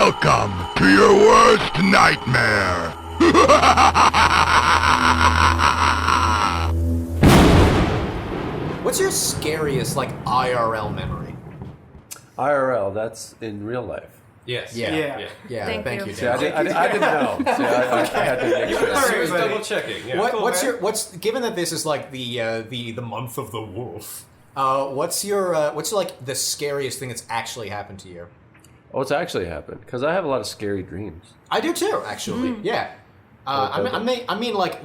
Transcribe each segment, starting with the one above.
Welcome to your worst nightmare. What's your scariest, like, IRL memory? IRL, that's in real life. Yes. Yeah. Thank you. See, I didn't know. See, I had to make sure. I was double checking. Yeah. Given that this is like the month of the wolf, what's like the scariest thing that's actually happened to you? Oh, it's actually happened because I have a lot of scary dreams. I do too, actually. Yeah. I mean, like,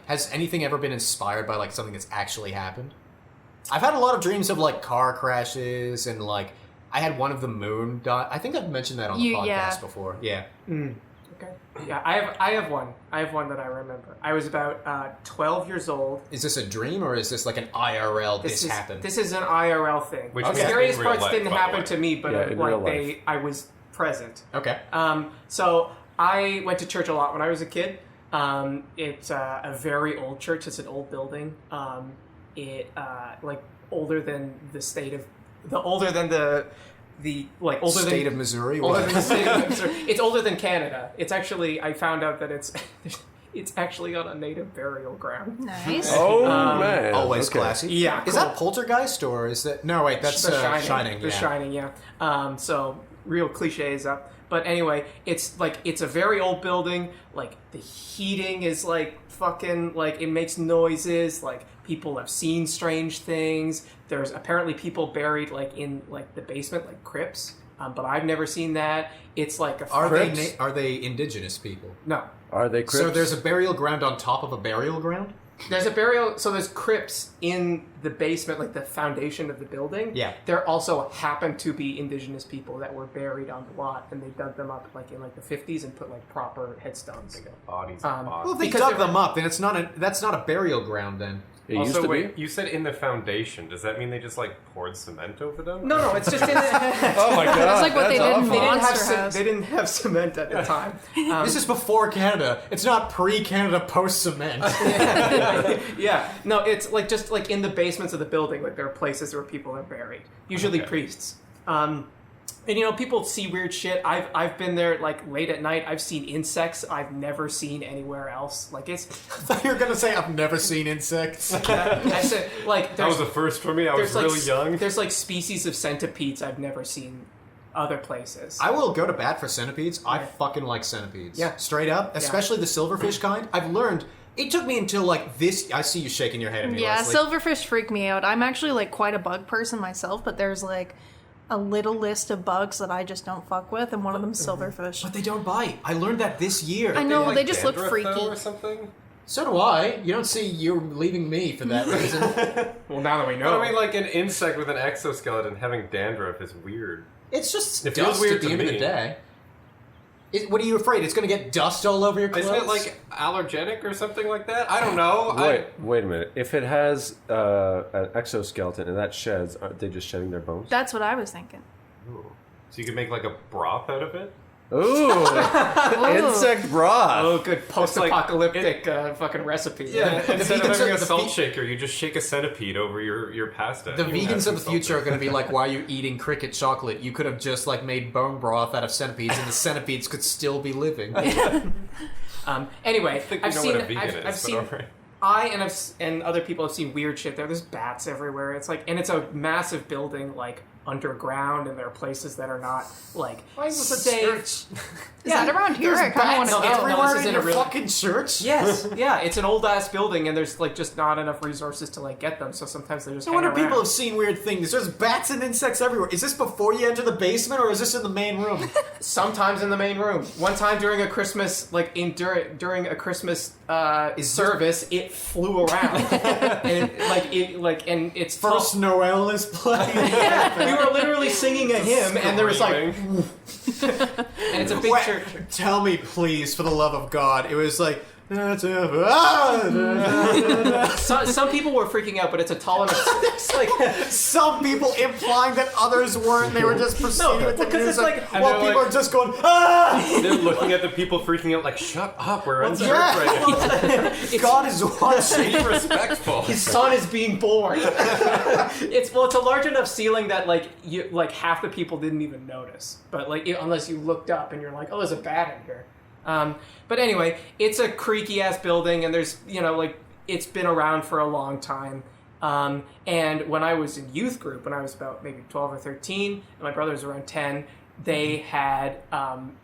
has anything ever been inspired by like something that's actually happened? I've had a lot of dreams of like car crashes and like I had one of the moon. I think I've mentioned that on the podcast before. Yeah. Okay. Yeah, I have one. I have one that I remember. I was about 12 years old. Is this a dream or is this like an IRL? This happened. This is an IRL thing. Which the scariest parts didn't happen to me, but I was present. Okay. So I went to church a lot when I was a kid. It's a very old church. It's an old building. Older than the state of older than the state of Missouri. Older than the state of Missouri. It's older than Canada. It's actually, I found out that it's actually on a native burial ground. Nice. Oh man, always classy. Yeah. Is that Poltergeist or is that? No, wait, that's The Shining. Shining. The Shining. Yeah. So real cliches up. But anyway, it's a very old building. Like the heating is like fucking like it makes noises. Like people have seen strange things. There's apparently people buried like in like the basement, like crypts. But I've never seen that. It's like a are they indigenous people? No. Are they crypts? So there's a burial ground on top of a burial ground? There's a burial, so there's crypts in the basement, like the foundation of the building. Yeah. There also happen to be indigenous people that were buried on the lot, and they dug them up like in like the 50s and put like proper headstones. They got bodies. Well, if they dug them up, then that's not a burial ground then. It also, used to wait, be? you said in the foundation. Does that mean they just like poured cement over them? No, it's just in the... Oh my god, That's like what they did in They Monster House. didn't have cement at the time. This is before Canada. It's not pre-Canada, post-cement. Yeah. No, it's like just like in the basements of the building, like there are places where people are buried. Usually priests. And you know, people see weird shit. I've been there like late at night. I've seen insects I've never seen anywhere else. Like it's. I thought you were gonna say I've never seen insects. I said like that was the first for me. I was really young. There's like species of centipedes I've never seen other places. I will go to bat for centipedes. I fucking like centipedes. Yeah. Straight up, especially the silverfish kind. I've learned. It took me until like this. I see you shaking your head at me. Yeah, Leslie. silverfish freak me out. I'm actually like quite a bug person myself, but there's like a little list of bugs that I just don't fuck with, and one of them is silverfish. But they don't bite. I learned that this year. I know, like they just look dandruff, freaky. though, or something. So do I. You don't see you're leaving me for that reason. Well, now that we know. I mean, like an insect with an exoskeleton having dandruff is weird. It's just It feels dust weird at the to end of me. the day. What are you afraid? It's going to get dust all over your clothes? Isn't it like allergenic or something like that? I don't know. Wait a minute. If it has an exoskeleton and that sheds, aren't they just shedding their bones? That's what I was thinking. So you could make like a broth out of it? Ooh, insect broth. Oh, good post-apocalyptic fucking recipe. Yeah, instead of vegans having of a the salt shaker, you just shake a centipede over your pasta. The You vegans have of some the salt future are shaker. going to be like, why are you eating cricket chocolate? You could have just like made bone broth out of centipedes, and the centipedes could still be living. Anyway, I think we I've know seen. what a vegan I've is, but seen. alright. And other people have seen weird shit there. There's bats everywhere. It's like, and it's a massive building, like underground, and there are places that are not like safe. Is that around here? I kind of want to No, go. it's Everywhere this is in in your a really- fucking church? Yes, yeah, it's an old ass building, and there's like just not enough resources to like get them. So sometimes they're just. No wonder hang around. people have seen weird things. There's bats and insects everywhere. Is this before you enter the basement, or is this in the main room? Sometimes in the main room. One time during a Christmas, during a Christmas service, it flew around, and it's First Noel is playing. Yeah, we were literally singing a hymn, and there was like, Screaming. and it's a big Wait, church. tell me, please, for the love of God. It was like, Some people were freaking out, but it's a tall enough. It's like some people implying that others weren't. They were just proceeding with the because it's music, like- while and they're people like- are just going, ah! They're looking at the people freaking out like, shut up, we're in church Yeah. right now. God is watching. Be respectful. his son is being born. It's a large enough ceiling that like half the people didn't even notice. But unless you looked up and you're like, oh, there's a bat in here. But anyway, it's a creaky ass building, and there's it's been around for a long time. And when I was in youth group, when I was about maybe 12 or 13, and my brother was around 10, they had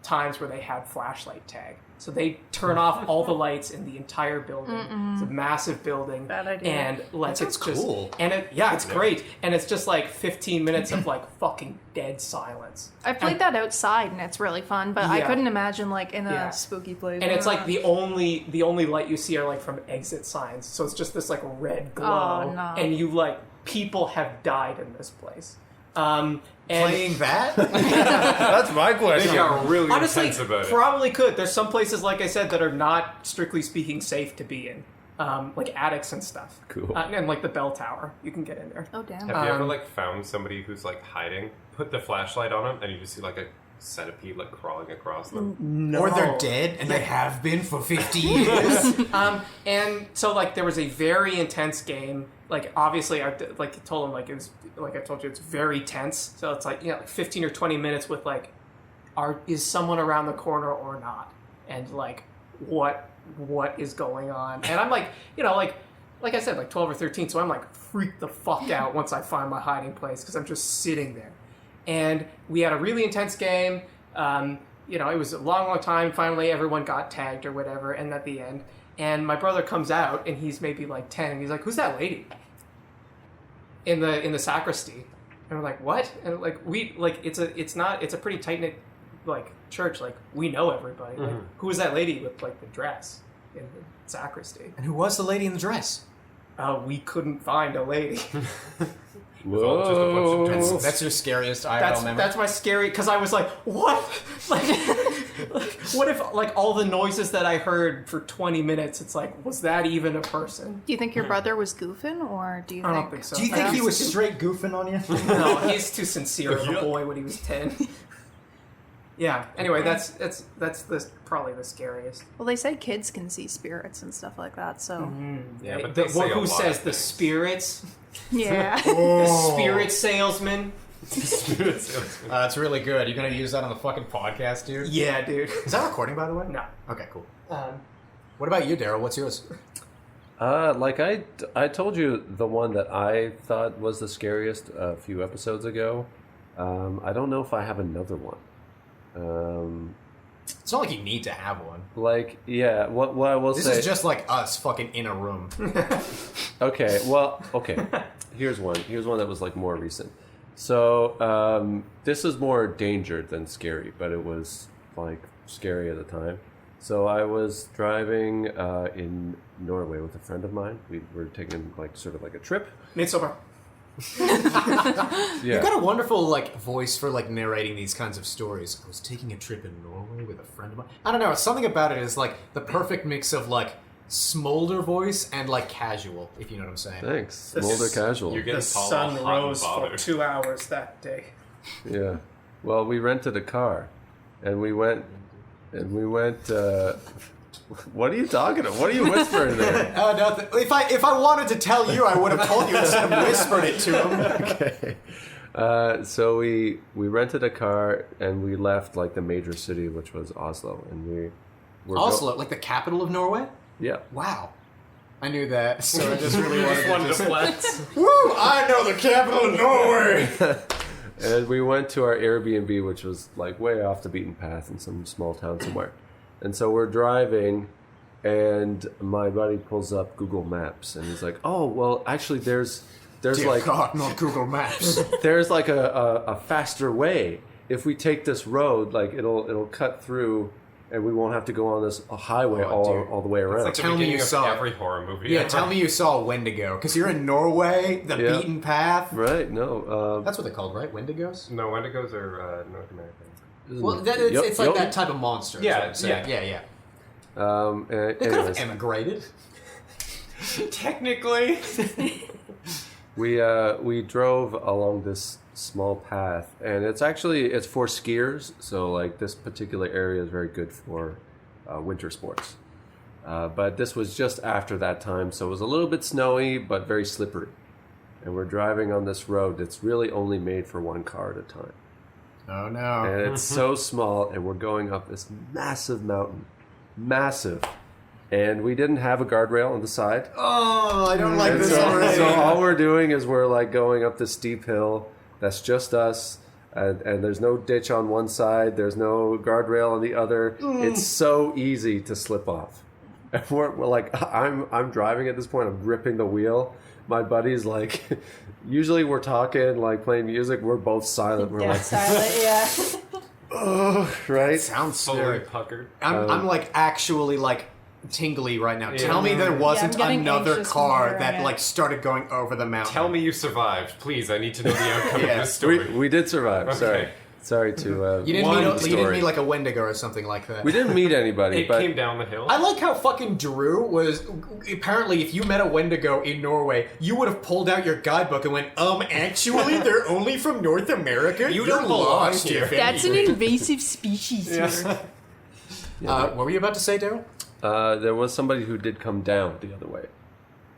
times where they had flashlight tag. So they turn off all the lights in the entire building. It's a massive building. Bad idea. And That it's sounds just cool. and it's great. And it's just like 15 minutes of fucking dead silence. I've played that outside and it's really fun, but I Yeah. couldn't imagine in a Yeah. spooky place. And it's like the only light you see are from exit signs. So it's just this red glow. Oh, no. And you people have died in this place. And Playing that? That's my They question. got really honestly, intense about it. probably could. There's some places, like I said, that are not strictly speaking safe to be in, like attics and stuff. Cool. And the bell tower, you can get in there. oh damn. Have you ever found somebody who's hiding, put the flashlight on them, and you just see a centipede crawling across them? No. Or they're dead, and they have been for 50 years. And so there was a very intense game. Obviously, I told him it was I told you, it's very tense. So it's 15 or 20 minutes with is someone around the corner or not, and what is going on? And I'm like I said, 12 or 13. So I'm freaked the fuck out once I find my hiding place because I'm just sitting there. And we had a really intense game. It was a long, long time. Finally, everyone got tagged or whatever. And at the end, and my brother comes out, and he's maybe 10, and he's like, "Who's that lady?" In the sacristy, and we're like, "What?" And it's a pretty tight knit church. We know everybody. Who was that lady with the dress in the sacristy? And who was the lady in the dress? We couldn't find a lady. All just a bunch of dudes. That's your scariest IRL memory. That's my scary, because I was like, what? What if all the noises that I heard for 20 minutes, it's was that even a person? Do you think your brother was goofing, or do you I think? don't think so. Do you think he was straight goofing on you? No, he's too sincere of a boy when he was 10. Yeah. Anyway, that's probably the scariest. Well, they say kids can see spirits and stuff like that. So Yeah, but they The- say a who lot says of the things. spirits? yeah. The spirit salesman? That's really good. You gonna use that on the fucking podcast, dude? Yeah, dude. Is that recording, by the way? No. Okay, cool. What about you, Daryl? What's yours? I told you the one that I thought was the scariest a few episodes ago. I don't know if I have another one. It's not like you need to have one. What I will This say. is just like us fucking in a room. Okay. Here's one. Here's one that was more recent. So this is more danger than scary, but it was scary at the time. So I was driving in Norway with a friend of mine. We were taking sort of a trip. Midsummer. Yeah. You've got a wonderful voice for narrating these kinds of stories. I was taking a trip in Norway with a friend of mine. I don't know. Something about it is the perfect mix of smolder voice and casual, if you know what I'm saying. Thanks. The Smolder s- casual. You're getting The tall, sun hot, and rose for bothered. 2 hours that day. Yeah. Well, we rented a car, and we went. What are you talking about? What are you whispering there? Oh no! If I wanted to tell you, I would have told you instead of whispered it to him. Okay. So we rented a car and we left the major city, which was Oslo, and we were Oslo, the capital of Norway. yeah. Wow, I knew that. So I just really wanted to flex. Woo! I know the capital of Norway. And we went to our Airbnb, which was way off the beaten path in some small town somewhere. And so we're driving, and my buddy pulls up Google Maps, and he's like, "Oh, well, actually, there's Dear God, not Google Maps. there's a faster way. If we take this road, it'll cut through, and we won't have to go on this highway Oh, dude. all the way around." It's like the Tell me beginning you of saw it. every horror movie. Yeah, ever. tell me you saw Wendigo, because you're in Norway, the Yeah. beaten path. Right? No. That's what they're called, right? Wendigos. No, Wendigos are North American. Well, it's that type of monster. is Yeah, what I'm saying. yeah. yeah. They could have Anyways, emigrated. Technically. we drove along this small path, and it's for skiers. So like this particular area is very good for winter sports. But this was just after that time, so it was a little bit snowy, but very slippery. And we're driving on this road that's really only made for one car at a time. Oh no. And it's so small, and we're going up this massive mountain. Massive. And we didn't have a guardrail on the side. Oh, I don't like And this already. so all we're doing is we're like going up this steep hill. That's just us. And there's no ditch on one side. There's no guardrail on the other. It's so easy to slip off. And we're like, I'm driving at this point. I'm gripping the wheel. My buddy's like, usually we're talking, like playing music. We're both silent. We're Dead like, silent, yeah. oh, right? Sounds Fully scary. puckered. I'm like actually like tingly right now. Yeah. Tell me there wasn't getting another anxious car from hearing that it. like started going over the mountain. Tell me you survived, please. I need to know the outcome Yeah. of this story. We did survive. Okay. Sorry to You didn't One meet story. like a Wendigo or something like that. We didn't meet anybody, It but came down the hill. I like how fucking Drew was. Apparently, if you met a Wendigo in Norway, you would have pulled out your guidebook and went, actually, they're only from North America. You You're don't belong lost here." if That's an anything." invasive species here. What were you about to say, Daryl? there was somebody who did come down the other way.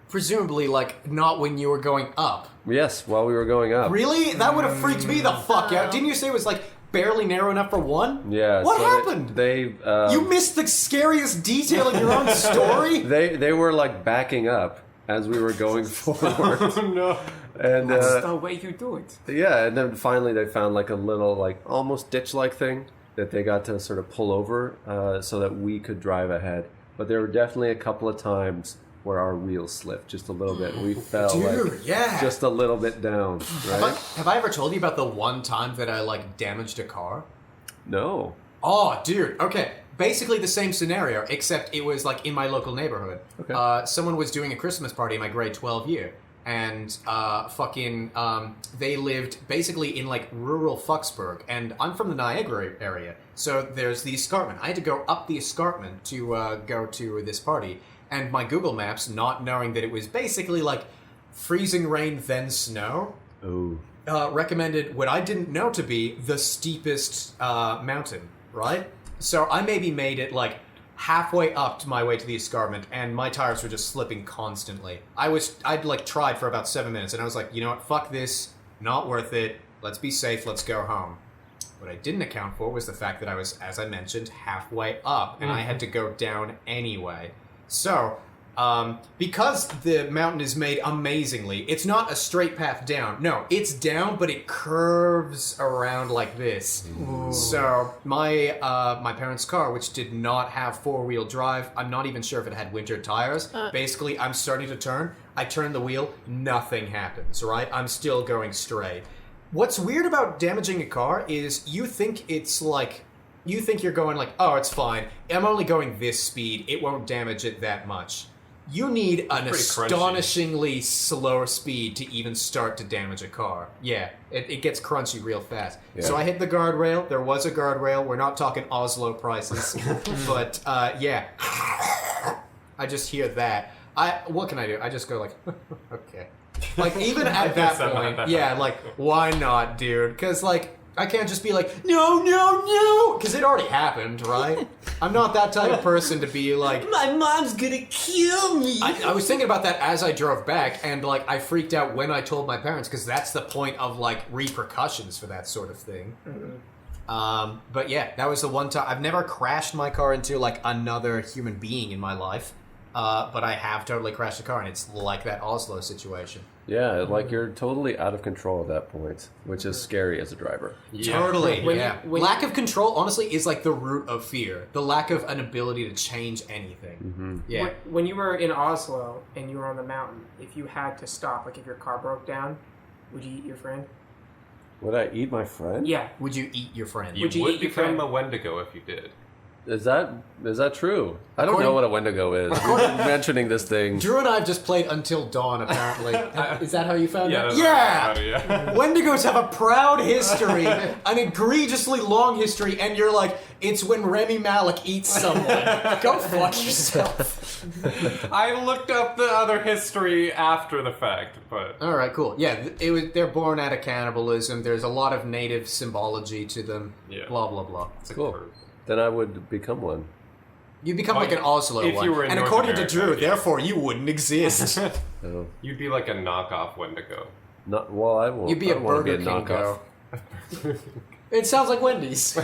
Presumably, like, not when you were going up. Yes, while we were going up. Really? That would have freaked me the fuck out. Didn't you say it was, like, barely narrow enough for one? Yeah. What so happened? They You missed the scariest detail in your own story? they were like backing up as we were going forward. Oh no. And That's the way you do it. yeah, and then finally they found like a little like almost ditch-like thing that they got to sort of pull over so that we could drive ahead. But there were definitely a couple of times where our wheels slipped just a little bit. We fell Dude, like yeah. just a little bit down, right? Have I ever told you about the one time that I, like, damaged a car? No. Oh, dude. Okay. Basically the same scenario, except it was, like, in my local neighborhood. Okay. Someone was doing a Christmas party in my grade 12 year. And they lived basically in, like, rural Fucksburg. And I'm from the Niagara area. So there's the escarpment. I had to go up the escarpment to go to this party. And my Google Maps, not knowing that it was basically, like, freezing rain then snow, Oh. recommended what I didn't know to be the steepest mountain, right? So I maybe made it like halfway up to my way to the escarpment, and my tires were just slipping constantly. I'd like tried for about 7 minutes, and I was like, you know what, fuck this, not worth it, let's be safe, let's go home. What I didn't account for was the fact that I was, as I mentioned, halfway up, and I had to go down anyway. So, because the mountain is made amazingly, it's not a straight path down. No, it's down, but it curves around like this. So, my parents' car, which did not have four-wheel drive, I'm not even sure if it had winter tires. Basically, I'm starting to turn. I turn the wheel, nothing happens, right? I'm still going straight. What's weird about damaging a car is you think it's like... You think you're going like, oh, it's fine. I'm only going this speed. It won't damage it that much. You need an Pretty crunchy. astonishingly slow speed to even start to damage a car. Yeah, it gets crunchy real fast. Yeah. So I hit the guardrail. There was a guardrail. We're not talking Oslo prices. But, yeah. I just hear that. What can I do? I just go like, okay. Like, even at that point, yeah, like, why not, dude? Because, like... I can't just be like, no, because it already happened, right? I'm not that type of person to be like... My mom's gonna kill me! I was thinking about that as I drove back, and, like, I freaked out when I told my parents, because that's the point of, like, repercussions for that sort of thing. Mm-hmm. But, yeah, that was the one time... I've never crashed my car into, like, another human being in my life, but I have totally crashed a car, and it's like that Oslo situation. Yeah, like you're totally out of control at that point, which is scary as a driver. Yeah. Totally, When yeah. you- Lack of control, honestly, is like the root of fear. The lack of an ability to change anything. Mm-hmm. Yeah. When you were in Oslo and you were on the mountain, if you had to stop, like if your car broke down, would you eat your friend? Would I eat my friend? Yeah. Would you eat your friend? You Would would you eat your become friend? a Wendigo if you did. Is that true? I don't know what a Wendigo is. We're mentioning this thing. Drew and I have just played Until Dawn, apparently. Is that how you found Yeah, it? that's how I found it, yeah. Wendigos have a proud history, an egregiously long history, and you're like, it's when Remy Malik eats someone. Go fuck yourself. I looked up the other history after the fact, but All right, cool. Yeah, they're born out of cannibalism. There's a lot of native symbology to them. Yeah. Blah, blah, blah. it's a Cool. curve. Then I would become one. You become Well, like an Oslo if one. you were in and North according America, to Drew, yeah. therefore you wouldn't exist. Oh. You'd be like a knockoff Wendigo. Not well. I won't. You'd be I a don't wanna Burger be a King knockoff. girl. It sounds like Wendy's.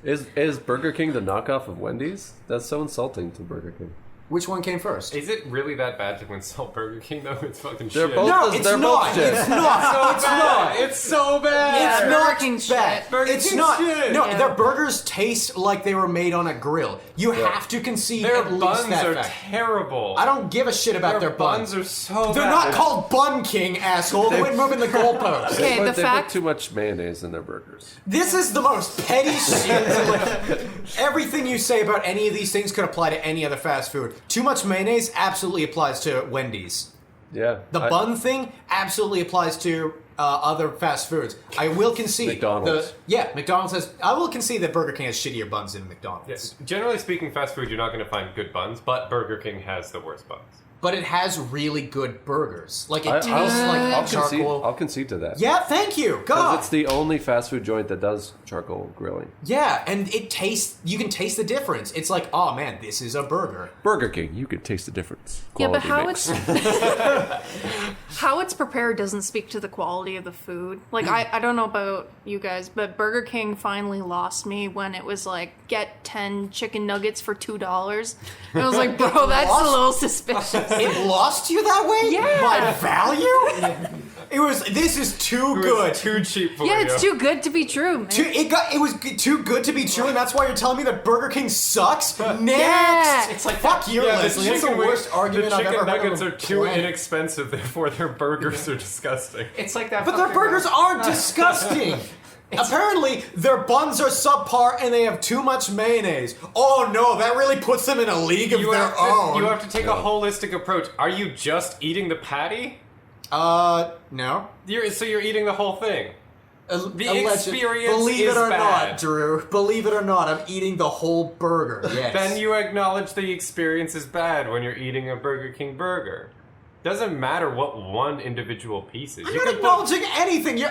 Is Burger King the knockoff of Wendy's? That's so insulting to Burger King. Which one came first? Is it really that bad to insult Burger King though? It's fucking They're shit. both- No, they're it's both not. shit. It's not. It's not. It's so bad. It's Burger not King's bad. shit. Burger It's King's not. shit. No, Yeah. their burgers taste like they were made on a grill. You have to concede Their at least buns that are fact. terrible. I don't give a shit about their buns. are so They're bad. not called Bun King, asshole. Quit moving the goalposts. Okay, But the they fact put too much mayonnaise in their burgers. This is the most petty shit. Like, everything you say about any of these things could apply to any other fast food. Too much mayonnaise absolutely applies to Wendy's. Yeah. The bun thing absolutely applies to other fast foods. I will concede. McDonald's. McDonald's has. I will concede that Burger King has shittier buns than McDonald's. Yes. Generally speaking, fast food, you're not going to find good buns, but Burger King has the worst buns. But it has really good burgers. Like it tastes I'll like charcoal. I'll concede to that. Yeah, thank you. Because God. it's the only fast food joint that does charcoal grilling. Yeah, and it tastes. You can taste the difference. It's like, oh man, this is a burger. Burger King, you could taste the difference. Yeah, but Quality how mix. how it's prepared doesn't speak to the quality of the food. Like I don't know about you guys, but Burger King finally lost me when it was like get 10 chicken nuggets for $2. And I was like, bro, that's a little suspicious. It lost you that way? Yeah. My value? It was. This is too good. Too cheap for Yeah, you. it's too good to be true, man. It was too good to be true, and that's why you're telling me that Burger King sucks. Next, Yeah. it's like fuck you, Yeah, Leslie. It's the worst argument I've The ever chicken heard. nuggets on are the too planet. inexpensive, therefore their burgers are disgusting. It's like that. But their fucking- burgers aren't disgusting. Apparently, their buns are subpar and they have too much mayonnaise. Oh no, that really puts them in a league of their own. You have to take a holistic approach. Are you just eating the patty? No. So you're eating the whole thing. The experience Believe is it or bad. not, Drew. Believe it or not, I'm eating the whole burger. Yes. Then you acknowledge the experience is bad when you're eating a Burger King burger. Doesn't matter what one individual piece is. I'm You not can put- acknowledging anything. You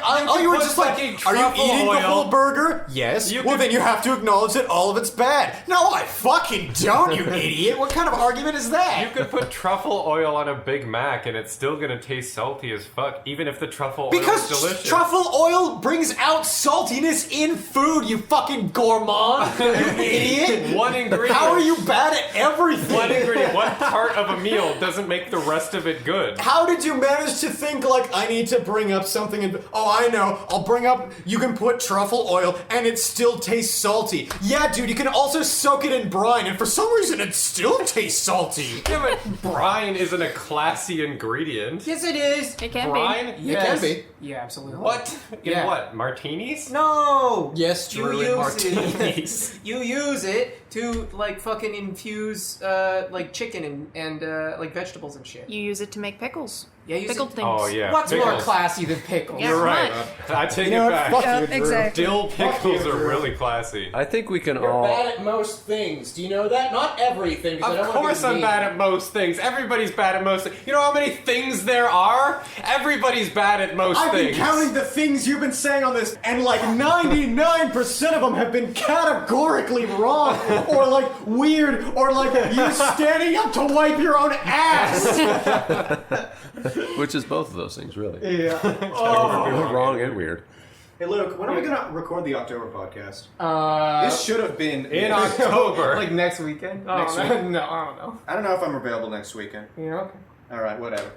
were put just like, fucking are you truffle eating the oil. whole burger? Yes. You Well, could- then you have to acknowledge that all of it's bad. No, I fucking don't, you idiot. What kind of argument is that? You could put truffle oil on a Big Mac and it's still gonna taste salty as fuck, even if the truffle oil Because is delicious. truffle oil brings out saltiness in food, you fucking gourmand, you idiot. One ingredient. How are you bad at everything? One ingredient, one part of a meal doesn't make the rest of it good. How did you manage to think like I need to bring up something and oh I know, I'll bring up you can put truffle oil and it still tastes salty. Yeah dude, you can also soak it in brine and for some reason it still tastes salty. Yeah, but brine isn't a classy ingredient. Yes, it is. It can Brine? It Yes. can be. Yeah, absolutely. What? In Yeah. what? Martinis? No. Yes, Drew, you in use martinis. it. You use it to like fucking infuse like chicken and like vegetables and shit. be. You use it to make pickles. Yeah, use Pickled it- things. Oh yeah. What's more Pickles. classy than pickles? Yeah. You're right. Right. I take You know it what? back. Fuck Yep, you, Drew. exactly. Dill pickles you, are Drew. really classy. I think we can You're all. bad at most things. Do you know that? Not everything. because I Of don't wanna course be I'm mean. bad at most things. Everybody's bad at most things. You know how many things there are? Everybody's bad at most I've been things. counting the things you've been saying on this, and like 99% of them have been categorically wrong, or like weird, or like you standing up to wipe your own ass. Which is both of those things, really. Yeah. Wrong and weird. Hey Luke, when are we gonna record the October podcast? Uh, This should have been In October. like next weekend? Next no, week. no, I don't know. I don't know if I'm available next weekend. Yeah, okay. All right, whatever.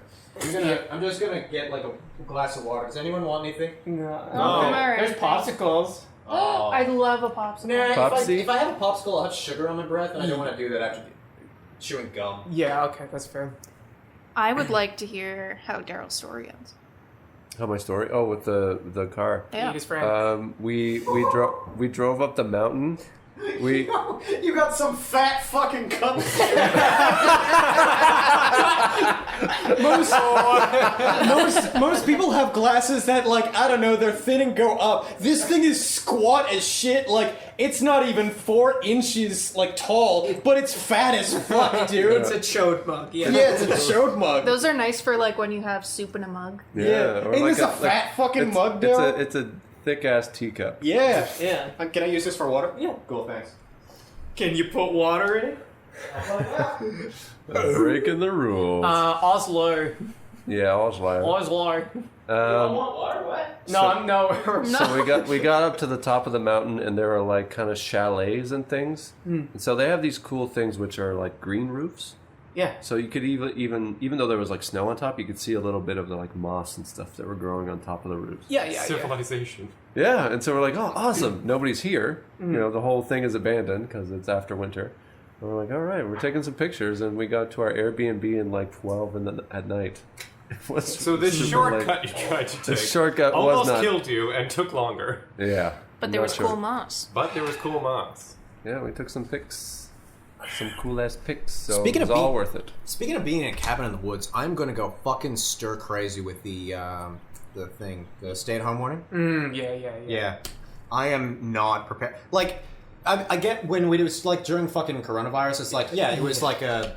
I'm just gonna get like a glass of water. Does anyone want anything? No. Oh, all right. There's popsicles. I love a popsicle. Nah, Popsy? if I have a popsicle, I'll have sugar on my breath, and I don't want to do that after chewing gum. Yeah, okay, that's fair. I would like to hear how Daryl's story ends. How my story? Oh, with the car. Eat Yeah. his friend. We drove up the mountain we You got some fat fucking cunt. most people have glasses that, like, I don't know, they're thin and go up. This thing is squat as shit. Like, it's not even 4 inches, like, tall, but it's fat as fuck, dude. It's a chode mug. Yeah. Yeah, it's a chode mug. Those are nice for like when you have soup in a mug. Yeah. or Ain't like this a fat fucking it's, mug, it's dude? it's a thick ass teacup. Yeah. Yeah. Can I use this for water? Yeah. Cool, thanks. Can you put water in it? Breaking the rules. Oslo. Yeah, Oslo. Oslo. Um, No. so we got up to the top of the mountain, and there are like kind of chalets and things. And so they have these cool things which are like green roofs. Yeah. So you could even though there was like snow on top, you could see a little bit of the like moss and stuff that were growing on top of the roofs. Yeah. Civilization. Yeah, and so we're like, oh, awesome! Nobody's here. You know, the whole thing is abandoned because it's after winter. And we're like, all right, we're taking some pictures, and we got to our Airbnb in like 12 at night. It was So this super shortcut late. you tried to take The shortcut was almost not. killed you and took longer. Yeah, But there not was sure. cool moss. But there was cool moss. Yeah, we took some pics, some cool ass pics. So Speaking it was of all being- worth it. Speaking of being in a cabin in the woods, I'm gonna go fucking stir crazy with the stay-at-home warning. Yeah. Yeah, I am not prepared. Like, I get when it was like during fucking coronavirus. It's like, yeah, it was like a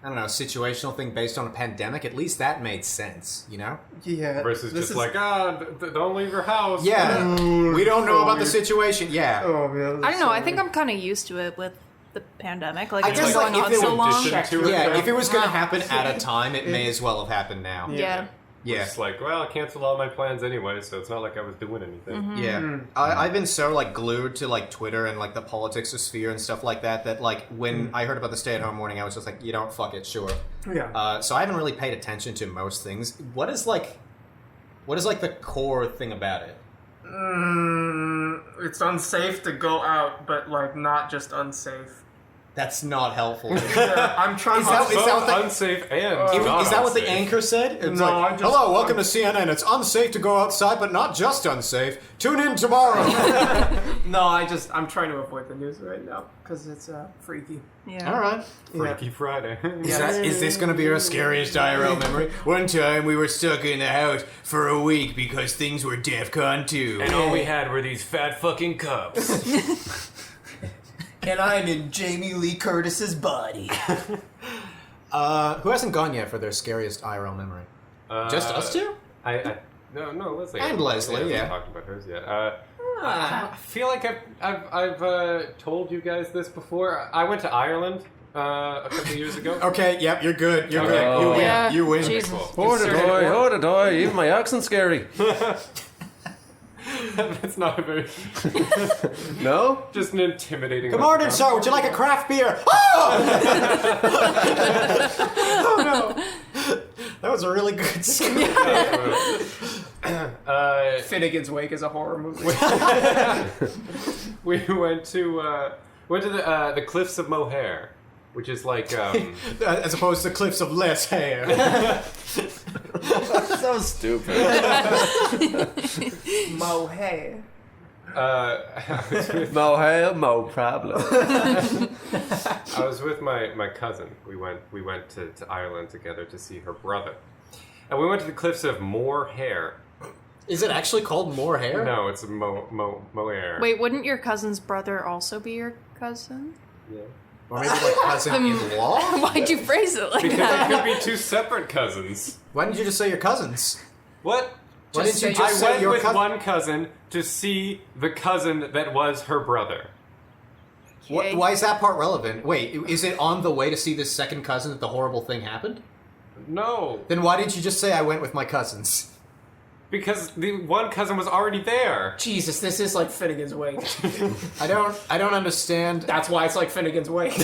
I don't know, situational thing based on a pandemic. At least that made sense, you know? Yeah. Versus just like, don't leave your house. Yeah, we don't know about the situation. Yeah. Oh, man. I don't know. I think I'm kind of used to it with the pandemic. Like I it's guess, been going like, on if it so would long. to it. Yeah, if it was going to happen at a time, it may as well have happened now. Yeah. Yeah. It's like, well, I canceled all my plans anyway, so it's not like I was doing anything. Yeah, I've been so like glued to like Twitter and like the politics of sphere and stuff like that that like when I heard about the stay-at-home warning, I was just like, you don't fuck it, sure. Yeah. So I haven't really paid attention to most things. What is like the core thing about it? It's unsafe to go out, but like not just unsafe. That's not helpful. I'm trying. Is that- Both is that what the- unsafe and Is that what the unsafe. anchor said? It's No, like, I just- hello, welcome to CNN. It's unsafe to go outside, but not just unsafe. Tune in tomorrow. No, I'm trying to avoid the news right now because it's freaky. Yeah. All right. Freaky Friday. Is this going to be our scariest IRL memory? One time we were stuck in the house for a week because things were DEFCON 2. And all we had were these fat fucking cups. And I'm in Jamie Lee Curtis's body. Who hasn't gone yet for their scariest IRL memory? Just us two? No, Leslie. And Leslie, hasn't yeah. talked about hers yet. I feel like I've told you guys this before. I went to Ireland a couple years ago. Okay, yep, you're good. You're Okay, good. You cool. win. Yeah. You win. Jesus. Hold it, boy. Even my accent's scary. That's not a very No? just an intimidating. Good morning, sir. Would you like a craft beer? Oh! Oh, no. That was a really good scene. Finnegan's Wake is a horror movie. We went to the cliffs of Moher, which is like As opposed to cliffs of less hair. So stupid. Mohe. No hair, no problem. I was with my cousin. We went to Ireland together to see her brother, and we went to the cliffs of Moher. Is it actually called more hair? No, it's Moher. Wait, wouldn't your cousin's brother also be your cousin? Yeah. Or maybe like cousin-in-law? Why'd you phrase it like Because that? it could be two separate cousins. Why didn't you just say your cousins? What? Why didn't you I just say went your with cousin? one cousin to see the cousin that was her brother. Okay. Why is that part relevant? Wait, is it on the way to see this second cousin that the horrible thing happened? No, Then why didn't you just say I went with my cousins? because the one cousin was already there. Jesus, this is like Finnegan's Wake. I don't understand. That's why it's like Finnegan's Wake.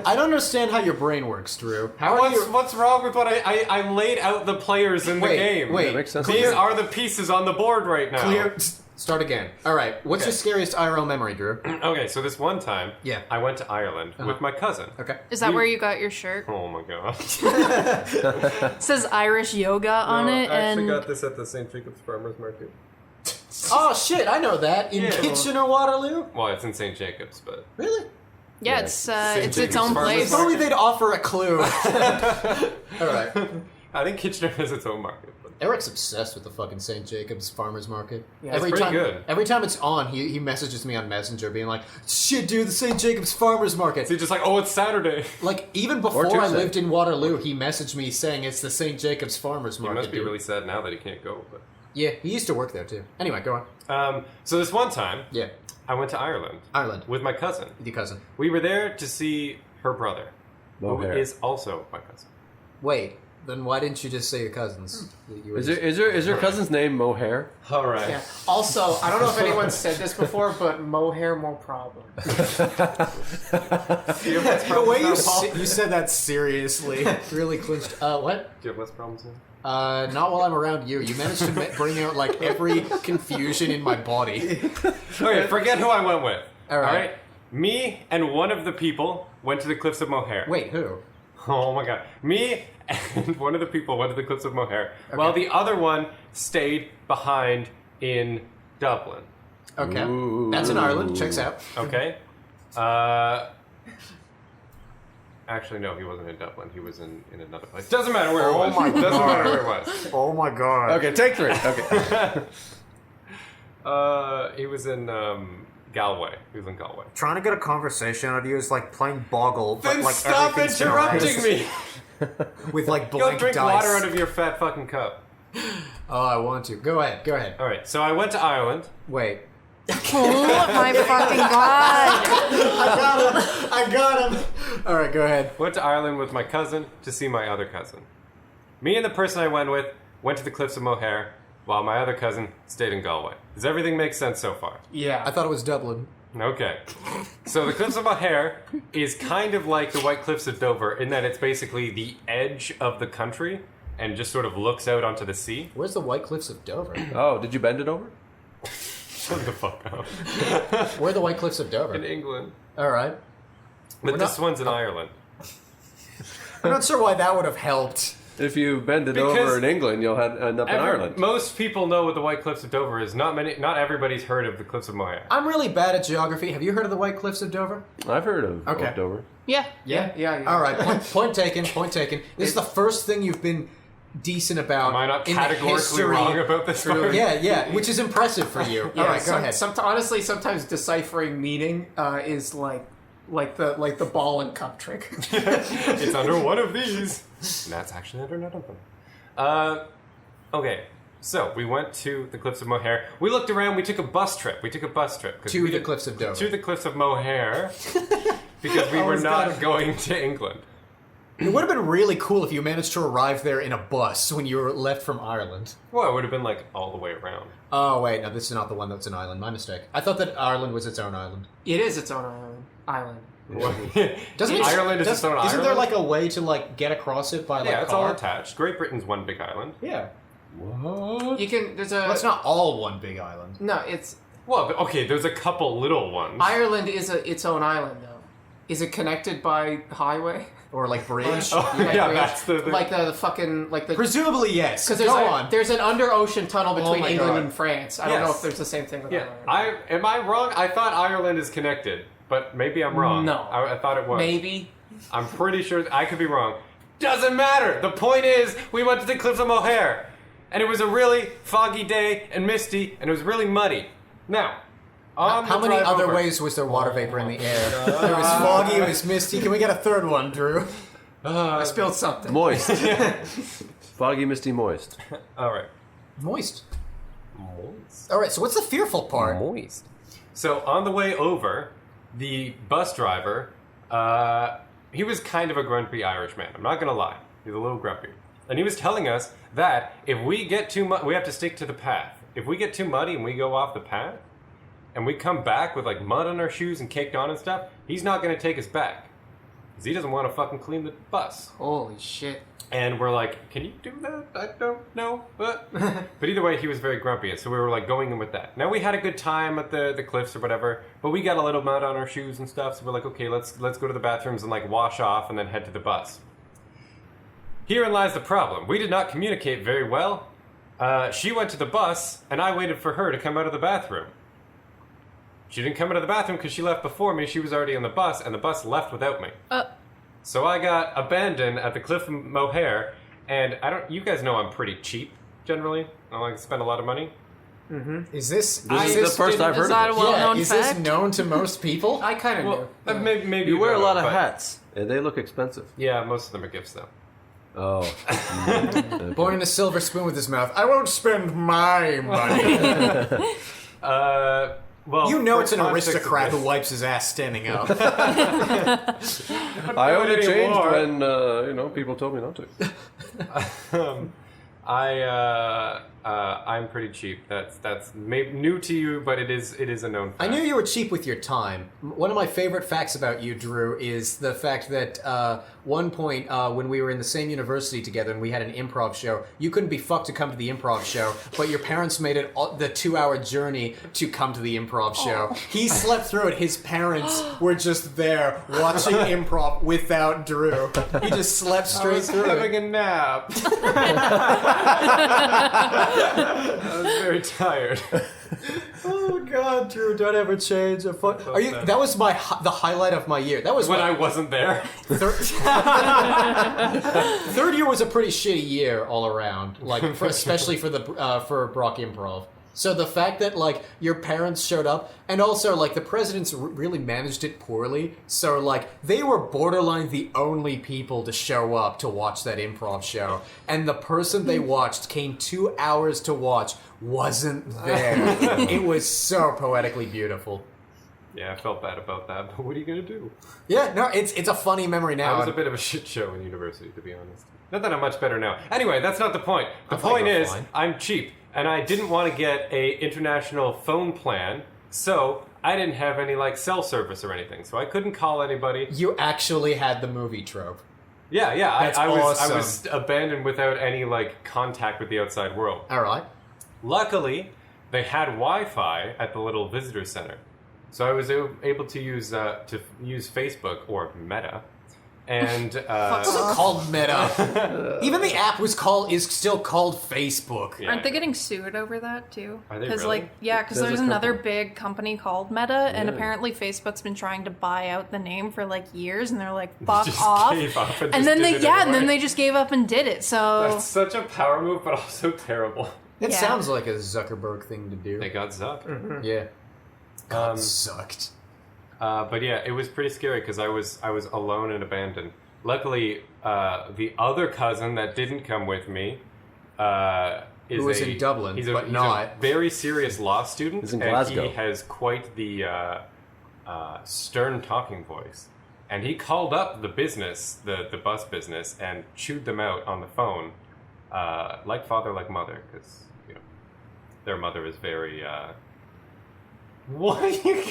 I don't understand how your brain works, Drew. How are you? What's wrong with what I laid out the players in the Wait, game? wait. That makes sense. These are the pieces on the board right now. Clear. Start again. All right. What's Okay. your scariest IRL memory, Drew? Okay, so this one time, Yeah. I went to Ireland with my cousin. Okay. Is that where you got your shirt? Oh my god. It says Irish yoga on No, it, I actually and got this at the St. Jacob's Farmers Market. Oh shit, I know that. In Kitchener-Waterloo? Well, it's in St. Jacobs, but Really? Yeah, Yes. it's its own Farmers place. If only they'd offer a clue. Alright. I think Kitchener has its own market. But Eric's obsessed with the fucking St. Jacobs Farmers Market. Yeah, it's pretty good. Every time it's on, he messages me on Messenger being like, shit, dude, the St. Jacobs Farmers Market. so you're just like, oh, it's Saturday. Like, even before I Tuesday. lived in Waterloo, he messaged me saying it's the St. Jacobs Farmers He Market. must be dude. really sad now that he can't go. But Yeah, he used to work there too. Anyway, go on. so this one time, Yeah, I went to Ireland Ireland. with my cousin. With your cousin. We were there to see her brother, who Mohair. is also my cousin. Wait, then why didn't you just say your cousins? You were Is your cousin's name Mohair? All right. Yeah. Also, I don't know if anyone said this before, but mohair, more problem. The way you said that seriously really clinched. What? Do you have less problems now? Not while I'm around you. You managed to bring out like every confusion in my body. Okay, forget who I went with. All right. Me and one of the people went to the Cliffs of Moher. Wait, who? Oh my god. Me and one of the people went to the Cliffs of Moher, while the other one stayed behind in Dublin. Okay, Ooh. that's in Ireland. Checks out. Okay? Actually, no, he wasn't in Dublin. He was in another place. Doesn't matter where it was. my Doesn't God. matter where it was. Oh my god. Okay, take 3. Okay. He was in Galway. He was in Galway. Trying to get a conversation out of you is like playing Boggle, Then but like stop everything's interrupting me! with like Go blank drink dice. water out of your fat fucking cup. Oh, I want to. Go ahead. Go ahead. Alright, so I went to Ireland. Wait. Oh my fucking god! I got him. All right, go ahead. Went to Ireland with my cousin to see my other cousin. Me and the person I went with went to the Cliffs of Moher, while my other cousin stayed in Galway. Does everything make sense so far? Yeah. I thought it was Dublin. Okay. So the Cliffs of Moher is kind of like the White Cliffs of Dover in that it's basically the edge of the country and just sort of looks out onto the sea. Where's the White Cliffs of Dover? Oh, did you bend it over? Shut the fuck up. Where are the White Cliffs of Dover? In England. All right. But We're this not- one's in Ireland. I'm not sure why that would have helped. If you bend it Because over in England, you'll end up in Ireland. Most people know what the White Cliffs of Dover is. Not everybody's heard of the Cliffs of Moher. I'm really bad at geography. Have you heard of the White Cliffs of Dover? I've heard of Okay. Dover. Yeah. Yeah. All right. Point taken. Point taken. This is the first thing you've been decent about. Am I not in the categorically history. wrong about this part? Yeah, which is impressive for you. Yeah, All right, go ahead. Honestly, sometimes deciphering meaning is like the ball and cup trick. It's under one of these. And that's actually under none of them. Okay, so we went to the Cliffs of Moher. We looked around. We took a bus trip. 'cause To we the did- Cliffs of Dover. To the Cliffs of Moher. Because we were Always not gotta- going to England. It would have been really cool if you managed to arrive there in a bus when you were left from Ireland. Well, it would have been like all the way around. Oh, wait, no, this is not the one that's an island. My mistake. I thought that Ireland was its own island. It is its own island. Doesn't it, Ireland is its own Isn't there island? like a way to like get across it by like Yeah, it's all car? attached. Great Britain's one big island. Yeah. What? You can. There's a. Well, it's not all one big island. No, it's Well, but, okay, there's a couple little ones. Ireland is its own island though. Is it connected by highway? Or like bridge. Oh, yeah, that's the thing. Like the fucking like the. Presumably, yes. Because Go on. there's an under ocean tunnel between my England God. and France. I don't know Yes. if there's the same thing with Yeah, Ireland. am I wrong? I thought Ireland is connected, but maybe I'm wrong. No. I thought it was. Maybe. I'm pretty sure I could be wrong. Doesn't matter. The point is, we went to the Cliffs of Moher, and it was a really foggy day and misty, and it was really muddy. Now, on How the many drive other over- ways was there water vapor in the air? There was foggy, it was misty. Can we get a third one, Drew? I spilled something. Moist. Foggy, misty, moist. All right. Moist. Moist. All right, so what's the fearful part? Moist. So on the way over, the bus driver, he was kind of a grumpy Irish man. I'm not gonna lie, he's a little grumpy, and he was telling us that if we get too we have to stick to the path. If we get too muddy and we go off the path, and we come back with like mud on our shoes and caked on and stuff, he's not gonna take us back because he doesn't want to fucking clean the bus. Holy shit. And we're like, can you do that? I don't know. But either way, he was very grumpy. And so we were like going in with that. Now we had a good time at the cliffs or whatever, but we got a little mud on our shoes and stuff. So we're like, okay, let's go to the bathrooms and like wash off and then head to the bus. Herein lies the problem. We did not communicate very well She went to the bus, and I waited for her to come out of the bathroom. She didn't come out of the bathroom because she left before me. She was already on the bus, and the bus left without me. So I got abandoned at the Cliff of Moher, and you guys know I'm pretty cheap, generally. I like to spend a lot of money. Is this This is the first I've heard Is that a of it. well-known is fact? this known to most people? I kind of Well, knew. maybe You wear a know, lot of but- hats, and they look expensive. Yeah, most of them are gifts, though. Oh. Born in a silver spoon with his mouth. I won't spend my money. Well, You know for it's an context of aristocrat this- who wipes his ass standing up. I only doing changed anymore. when people told me not to. I'm pretty cheap. That's maybe new to you, but it is a known fact. I knew you were cheap with your time. One of my favorite facts about you, Drew, is the fact that one point when we were in the same university together and we had an improv show, you couldn't be fucked to come to the improv show, but your parents made it the 2-hour journey to come to the improv show. He slept through it. His parents were just there watching improv without Drew. He just slept straight through having it. a nap. I was very tired. Oh God, Drew, don't ever change a foot. Are you? That was the highlight of my year. That was When I wasn't there. Third year was a pretty shitty year all around, like especially for the for Brock Improv. So the fact that like your parents showed up, and also like the presidents really managed it poorly. So like they were borderline the only people to show up to watch that improv show, and the person they watched came 2 hours to watch wasn't there. It was so poetically beautiful. Yeah, I felt bad about that, but what are you gonna do? Yeah, no, it's a funny memory I now. was a bit of a shit show in university, to be honest. Not that I'm much better now. Anyway, that's not the point. The I thought point you were is, fine. I'm cheap, and I didn't want to get a international phone plan, so I didn't have any like cell service or anything, so I couldn't call anybody. You actually had the movie trope. Yeah, That's I awesome. was abandoned without any like contact with the outside world. All right. Luckily, they had Wi-Fi at the little visitor center, so I was able to use Facebook or Meta, and It wasn't called Meta. Even the app is still called Facebook. yeah. Aren't they getting sued over that too? Are they Because really? because There's there's a another couple. big company called Meta, and Yeah. apparently Facebook's been trying to buy out the name for like years, and they're like, "Fuck Just off!" gave up and And just then did it and then anyway. they just gave up and did it. So That's such a power move, but also terrible. It Yeah. sounds like a Zuckerberg thing to do. They got zucked. Yeah. God, sucked. But yeah, it was pretty scary because I was alone and abandoned. Luckily, the other cousin that didn't come with me is Who was in Dublin, he's but he's not. a very serious law student, He's in and Glasgow. he has quite the stern talking voice. And he called up the business, the bus business, and chewed them out on the phone, like father, like mother, because their mother is very. What are you?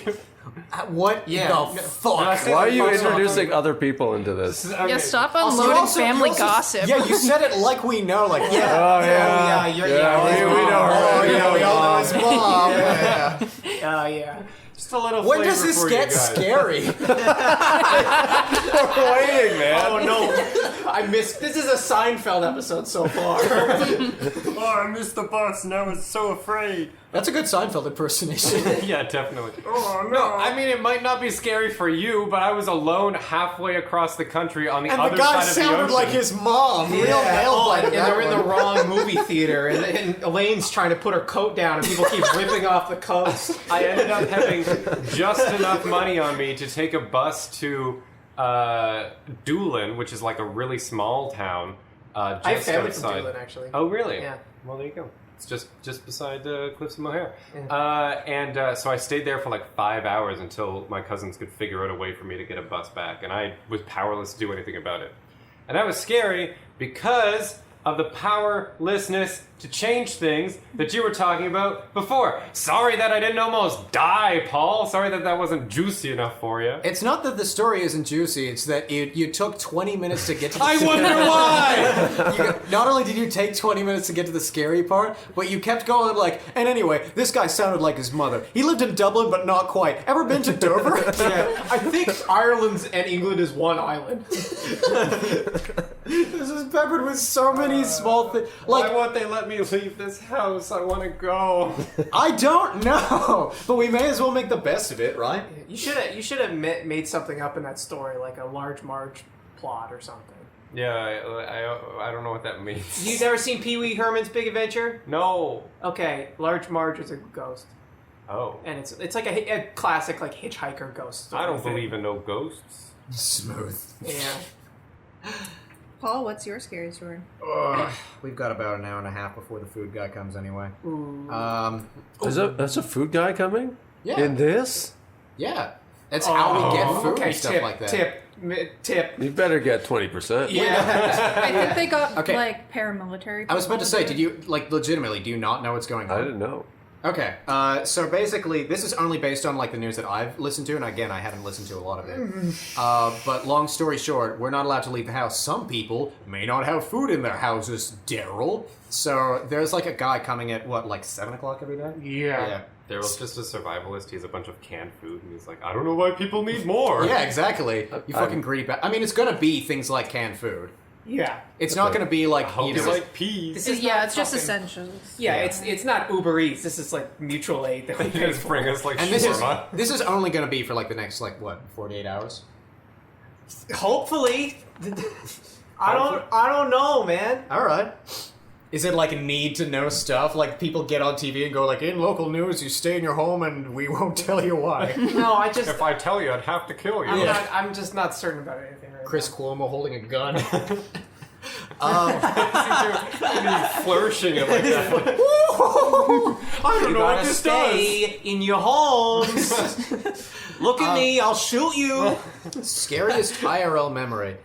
What the fuck? Why are you introducing other people into this? yeah, stop Also, unloading you family also- gossip. Yeah, you said it like we know, like, yeah. Oh, yeah. you're, we know her. Oh, yeah, we all know his mom. Yeah. Oh, yeah. Just a little. When flavor does this for get you guys. scary? Waiting, man. Oh, no. I missed. This is a Seinfeld episode so far. Oh, I missed the bus. Now I was so afraid. That's a good Seinfeld impersonation. Yeah, definitely. Oh no! I mean, it might not be scary for you, but I was alone halfway across the country on the And other the guy side of the sounded ocean. like his mom. Real nail Oh, biter. and they're in the wrong movie theater, and Elaine's trying to put her coat down, and people keep ripping off the coats. I ended up having just enough money on me to take a bus to Doolin, which is like a really small town. Just I have family outside. from Doolin, actually. Oh, really? Yeah. Well, there you go. It's just beside the Cliffs of Moher. So I stayed there for like 5 hours until my cousins could figure out a way for me to get a bus back, and I was powerless to do anything about it. And that was scary because of the powerlessness to change things that you were talking about before. Sorry that I didn't almost die, Paul. Sorry that wasn't juicy enough for you. It's not that the story isn't juicy, it's that you took 20 minutes to get to the I wonder why! Not only did you take 20 minutes to get to the scary part, but you kept going like, and anyway, this guy sounded like his mother. He lived in Dublin, but not quite. Ever been to Dover? Yeah, I think Ireland and England is one island. This is peppered with so many these small things. Why Like, won't they let me leave this house? I want to go. I don't know, but we may as well make the best of it, right? You should have made something up in that story, like a Large Marge plot or something. Yeah, I don't know what that means. You've never seen Pee Wee Herman's Big Adventure? No. Okay, Large Marge is a ghost, Oh. and it's like a classic like hitchhiker ghost story I don't thing. believe in no ghosts. Smooth. Yeah. Paul, what's your scary story? We've got about an hour and a half before the food guy comes anyway. Ooh. That's a food guy coming? Yeah. In this? Yeah. That's how we get food okay, and stuff tip, like that. Tip. You better get 20%. Yeah. I think they got Okay. like paramilitary. I was about to say, people did you, like, legitimately, do you not know what's going on? I didn't know. Okay, so basically, this is only based on, like, the news that I've listened to, and again, I haven't listened to a lot of it. But long story short, we're not allowed to leave the house. Some people may not have food in their houses, Daryl. So there's, like, a guy coming at, what, like 7 o'clock every day? Yeah. Daryl's just a survivalist. He has a bunch of canned food, and he's like, I don't know why people need more. Yeah, exactly. You fucking greedy I mean, it's gonna be things like canned food. Yeah. It's not gonna be, like, I hope you you know... like peas. This is Yeah, not it's just fucking- essentials. Yeah, Yeah. it's not Uber Eats. This is like mutual aid that we You pay guys for. bring us like And shawarma. this is only gonna be for, like, the next, like, what, 48 hours? Hopefully. I don't know, man. Alright. Is it like need to know stuff? Like people get on TV and go like, in local news, you stay in your home and we won't tell you why. No, I just If I tell you, I'd have to kill you. I'm just not certain about anything right Chris now. Cuomo holding a gun. He's flourishing it like that. I don't You know what gotta this stay in your homes. Look at me, I'll shoot you. Scariest IRL memory.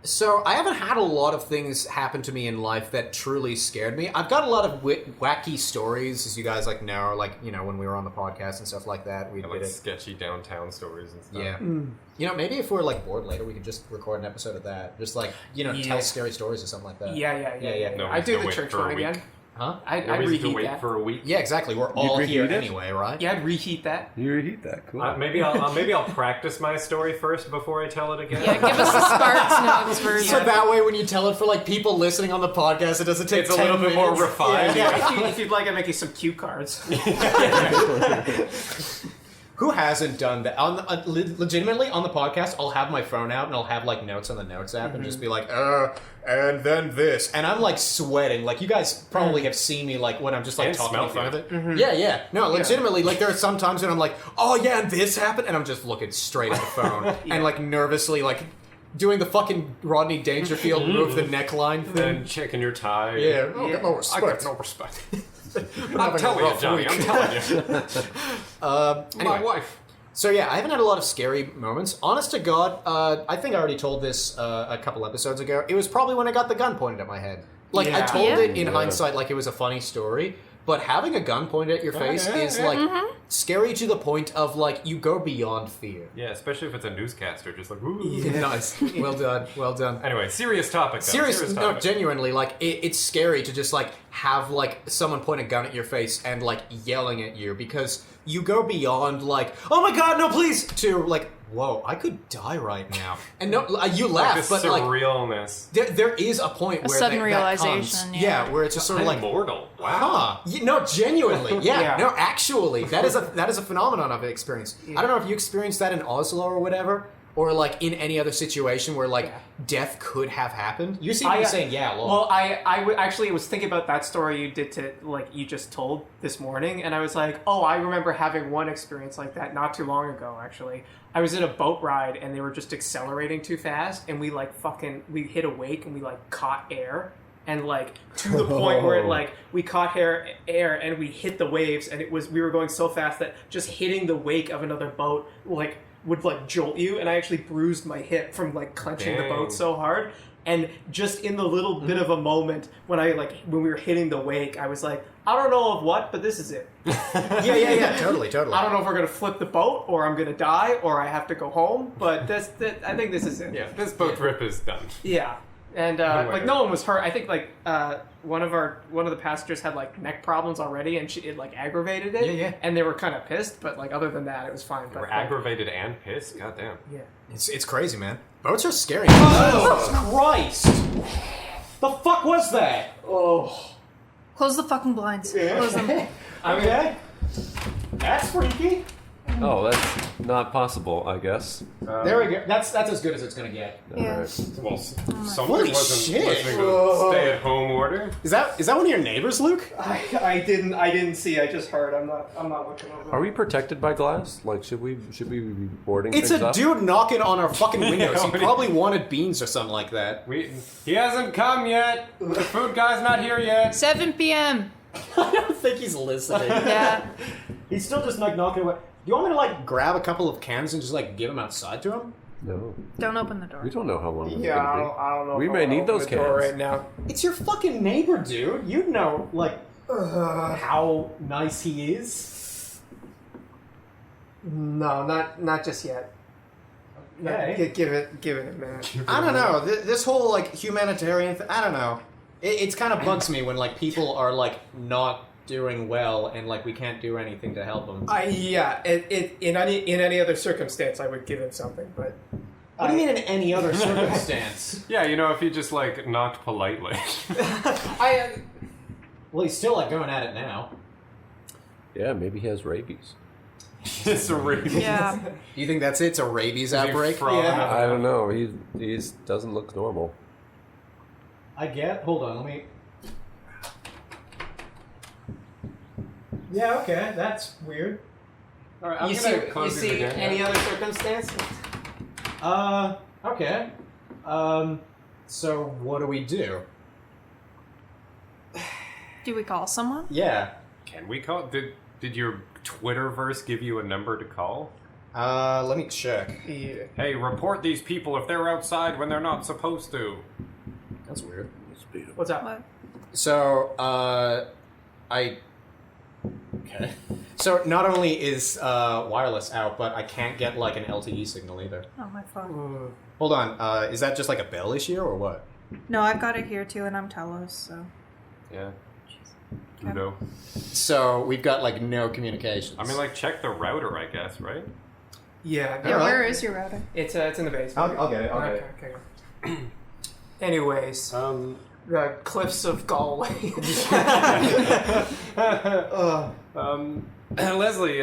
So I haven't had a lot of things happen to me in life that truly scared me. I've got a lot of wacky stories, as you guys like know, like, you know, when we were on the podcast and stuff like that, we Like did it. sketchy downtown stories and stuff. Yeah. You know, maybe if we're like bored later, we could just record an episode of that. Just like, you know, Yeah. tell scary stories or something like that. Yeah. No, I do no the wait church for a one week. again. Huh? I'd No reason to reheat wait that. for a week. Yeah, exactly. We're all here reheat it? anyway, right? Yeah, I'd reheat that. You reheat that. Cool. Maybe I'll practice my story first before I tell it again. Yeah, give us the Sparks Notes version. So that way, when you tell it for like people listening on the podcast, it doesn't take It's a 10 little bit more minutes. refined. Yeah. If you'd like, I'd make you some cue cards. Who hasn't done that? Legitimately, on the podcast, I'll have my phone out and I'll have like notes on the notes app and just be like, and then this. And I'm like sweating. Like, you guys probably have seen me like when I'm just like And talking in smell front of it. Yeah. No, legitimately, like there are some times when I'm like, oh yeah, and this happened. And I'm just looking straight at the phone and like nervously like doing the fucking Rodney Dangerfield move the neckline thing. And checking your tie. Yeah. Oh, get no I respect. got no respect. having I'm a telling you, rough Johnny. week. I'm telling you. Anyway. My wife. So yeah, I haven't had a lot of scary moments. Honest to God, I think I already told this a couple episodes ago. It was probably when I got the gun pointed at my head. Like, I Yeah. told Yeah. it in hindsight like it was a funny story, but having a gun pointed at your face is like scary to the point of like you go beyond fear. Yeah, especially if it's a newscaster, just like, ooh. Nice. Well done. Well done. Anyway, serious topic, though. Serious, no, topic. genuinely, like, it's scary to just, like, have, like, someone point a gun at your face and, like, yelling at you, because you go beyond, like, oh my god, no, please, to, like, whoa, I could die right now. And no, you laugh, Like but, the like, surrealness. there is a point where sudden that realization, comes. yeah. Where it's just sort of like, Immortal. Wow. no, genuinely, yeah, Yeah. no, actually, that is a phenomenon I've experienced. I don't know if you experienced that in Oslo or whatever, or like in any other situation where like death could have happened. You seem to be saying yeah a lot. Well, I actually was thinking about that story you did to, like, you just told this morning, and I was like, oh, I remember having one experience like that not too long ago, actually. I was in a boat ride, and they were just accelerating too fast, and we, like, we hit a wake, and we, like, caught air, and, like, to the point where, like, we caught air, and we hit the waves, and we were going so fast that just hitting the wake of another boat, like, would like jolt you, and I actually bruised my hip from like clenching the boat so hard. And just in the little bit of a moment when we were hitting the wake, I was like, I don't know of what, but this is it. yeah, totally. I don't know if we're gonna flip the boat, or I'm gonna die, or I have to go home, but I think this is it. Yeah, this boat trip is done. Yeah. And like no one was hurt. I think like one of the passengers had like neck problems already, and it like aggravated it. Yeah. And they were kind of pissed, but like other than that, it was fine. But, We're like, aggravated and pissed. God damn. Yeah. It's crazy, man. Boats are scary. Oh Christ! The fuck was that? Oh. Close the fucking blinds. Close them. Okay. That's freaky. Oh, that's not possible, I guess. There we go. That's as good as it's gonna get. Yeah. Alright. Well, somebody Holy wasn't shit. listening to the stay-at-home order. Is that one of your neighbors, Luke? I didn't see. I just heard. I'm not looking over. Are we protected by glass? Like, should we be boarding It's things a up? dude knocking on our fucking windows. Yeah, He what do you- probably wanted beans or something like that. He hasn't come yet. The food guy's not here yet. 7 p.m. I don't think he's listening. Yeah. He's still just like knocking away. Do you want me to like grab a couple of cans and just like give them outside to him? No. Don't open the door. We don't know how long it's Yeah, going to be. I don't know. We if may I'll need open those the door cans. right now. It's your fucking neighbor, dude. You'd know like how nice he is. No, not just yet. Okay. Give it a minute. I don't know. This whole like humanitarian thing. I don't know. It's kind of bugs me when like people are like not doing well and like we can't do anything to help them. In any other circumstance, I would give him something, but. What do you mean in any other circumstance? Yeah, you know, if he just like knocked politely. Well, he's still like going at it now. Yeah, maybe he has rabies. It's a rabies. Yeah. Do you think that's it? It's a rabies Is he outbreak? frothing up? I don't know. He doesn't look normal. I get. Hold on, let me. Yeah, okay, that's weird. All right, I'm You gonna see close these again. any other circumstance? Okay. So what do we do? Do we call someone? Yeah. Can we call? Did your Twitterverse give you a number to call? Let me check. Yeah. Hey, report these people if they're outside when they're not supposed to. That's weird. What's up? What? So, Okay. So not only is wireless out, but I can't get like an LTE signal either. Oh, my phone. Hold on, is that just like a Bell issue or what? No, I've got it here too, and I'm Telos, so. Yeah. Okay. No. So we've got like no communications. I mean, like, check the router, I guess, right? Yeah. Yeah, Alright. where is your router? It's in the basement. I'll get it. I'll get it. Okay. Anyways, the cliffs of Galway. Leslie,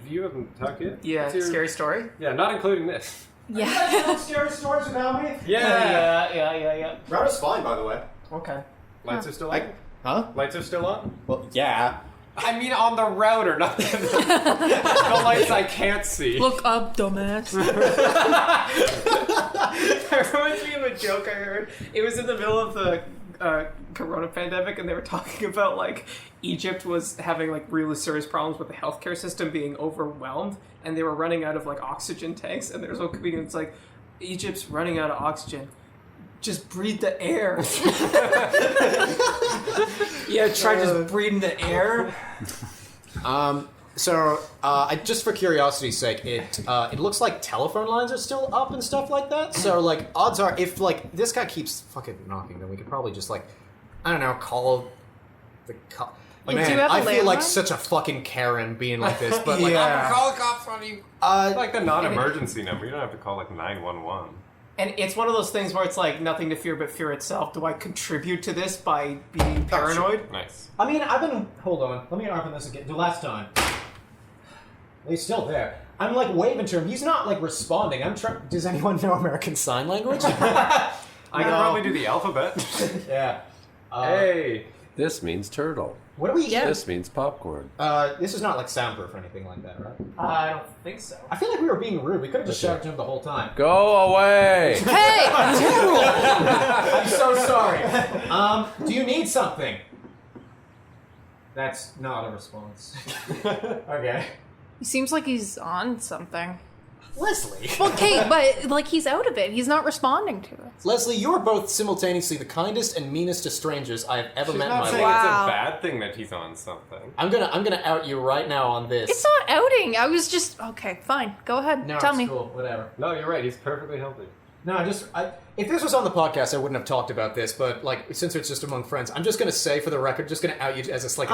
you haven't talked yet? Yeah, What's your- scary story. Yeah, not including this. Yeah. Scary stories about me? Yeah. Router's fine, by the way. Okay. Lights are still on? Huh? Lights are still on? Well, yeah. I mean, on the router, not the lights I can't see. Look up, dumbass. That reminds me of a joke I heard. It was in the middle of the corona pandemic, and they were talking about like Egypt was having like really serious problems with the healthcare system being overwhelmed, and they were running out of like oxygen tanks. And there's a comedian that's like, Egypt's running out of oxygen. Just breathe the air. Yeah, try just breathing the air. So, just for curiosity's sake, it looks like telephone lines are still up and stuff like that. So, like, odds are, if like this guy keeps fucking knocking, then we could probably just like, I don't know, call the cop. Do Man, you have a I feel like landline? such a fucking Karen being like this, but like, Yeah. Call the cops on you. uh, Like the non-emergency number. You don't have to call like 911. And it's one of those things where it's like nothing to fear but fear itself. Do I contribute to this by being paranoid? Nice. I mean, hold on, let me open this again. The last time. He's still there. I'm like waving to him. He's not like responding. I'm trying. Does anyone know American Sign Language? I can No. probably do the alphabet. Yeah. Hey. This means turtle. What do we? Yeah. This means popcorn. This is not like soundproof or anything like that, right? I don't think so. I feel like we were being rude. We could have just shouted to him the whole time. Go away! Hey! I'm so sorry. Do you need something? That's not a response. Okay. He seems like he's on something. Leslie. Okay, but like he's out of it. He's not responding to it. Leslie, you are both simultaneously the kindest and meanest to strangers I have ever She's met in not my saying life. Wow. it's a bad thing that he's on something. I'm gonna out you right now on this. It's not outing. I was just okay. Fine, go ahead. No, Tell it's me. cool. Whatever. No, you're right. He's perfectly healthy. No, if this was on the podcast, I wouldn't have talked about this. But like, since it's just among friends, I'm just gonna say for the record, just gonna out you as a snake to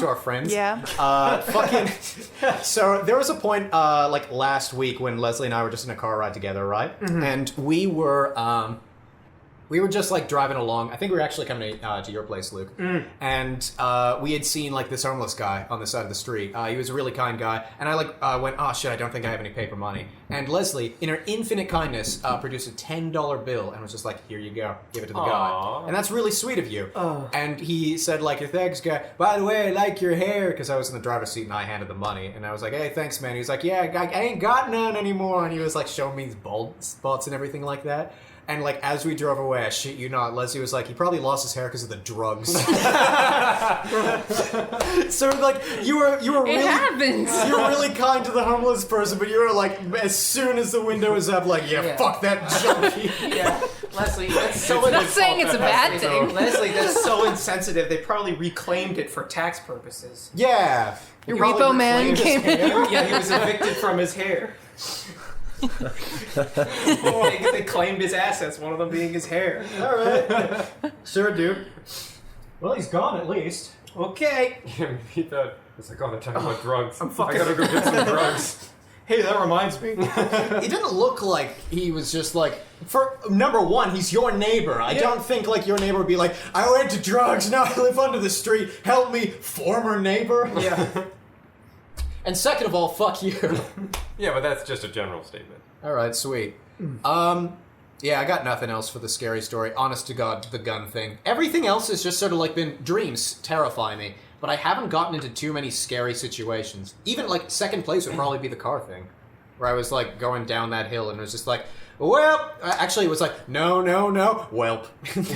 our friends. Yeah. Fucking. So there was a point like last week when Leslie and I were just in a car ride together, right? And we were we were just like driving along. I think we were actually coming to your place, Luke. And we had seen like this homeless guy on the side of the street. He was a really kind guy. And I like went, oh shit, I don't think I have any paper money. And Leslie, in her infinite kindness, produced a $10 bill and was just like, here you go, give it to the guy. And that's really sweet of you. And he said like, thanks guy. By the way, I like your hair. Because I was in the driver's seat and I handed the money. And I was like, hey, thanks man. He was like, yeah, I ain't got none anymore. And he was like showing me his bald spots and everything like that. And like as we drove away, I shit you not, Leslie was like, he probably lost his hair because of the drugs. So like you were really It happens. you were really kind to the homeless person, but you were like, as soon as the window was up, like, yeah. Fuck that junkie. Yeah, Leslie, that's so. I'm not saying it's a bad thing. Leslie, that's so insensitive. They probably reclaimed it for tax purposes. Yeah. Your repo man came in. Yeah, he was evicted from his hair. They claimed his assets, one of them being his hair. All right. Sure, dude. Well, he's gone at least. Okay. Yeah, he thought, it's like, oh, they're talking about drugs. I'm fucking- I gotta go get some drugs. Hey, that reminds me. He didn't look like he was just like, for number one, he's your neighbor. I don't think like your neighbor would be like, I went to drugs, now I live under the street, help me, former neighbor. Yeah. And second of all, fuck you. Yeah, but that's just a general statement. All right, sweet. Yeah, I got nothing else for the scary story. Honest to God, the gun thing. Everything else has just sort of like been dreams terrify me, but I haven't gotten into too many scary situations. Even like second place would probably be the car thing, where I was like going down that hill and it was just like, well, actually it was like, no, welp.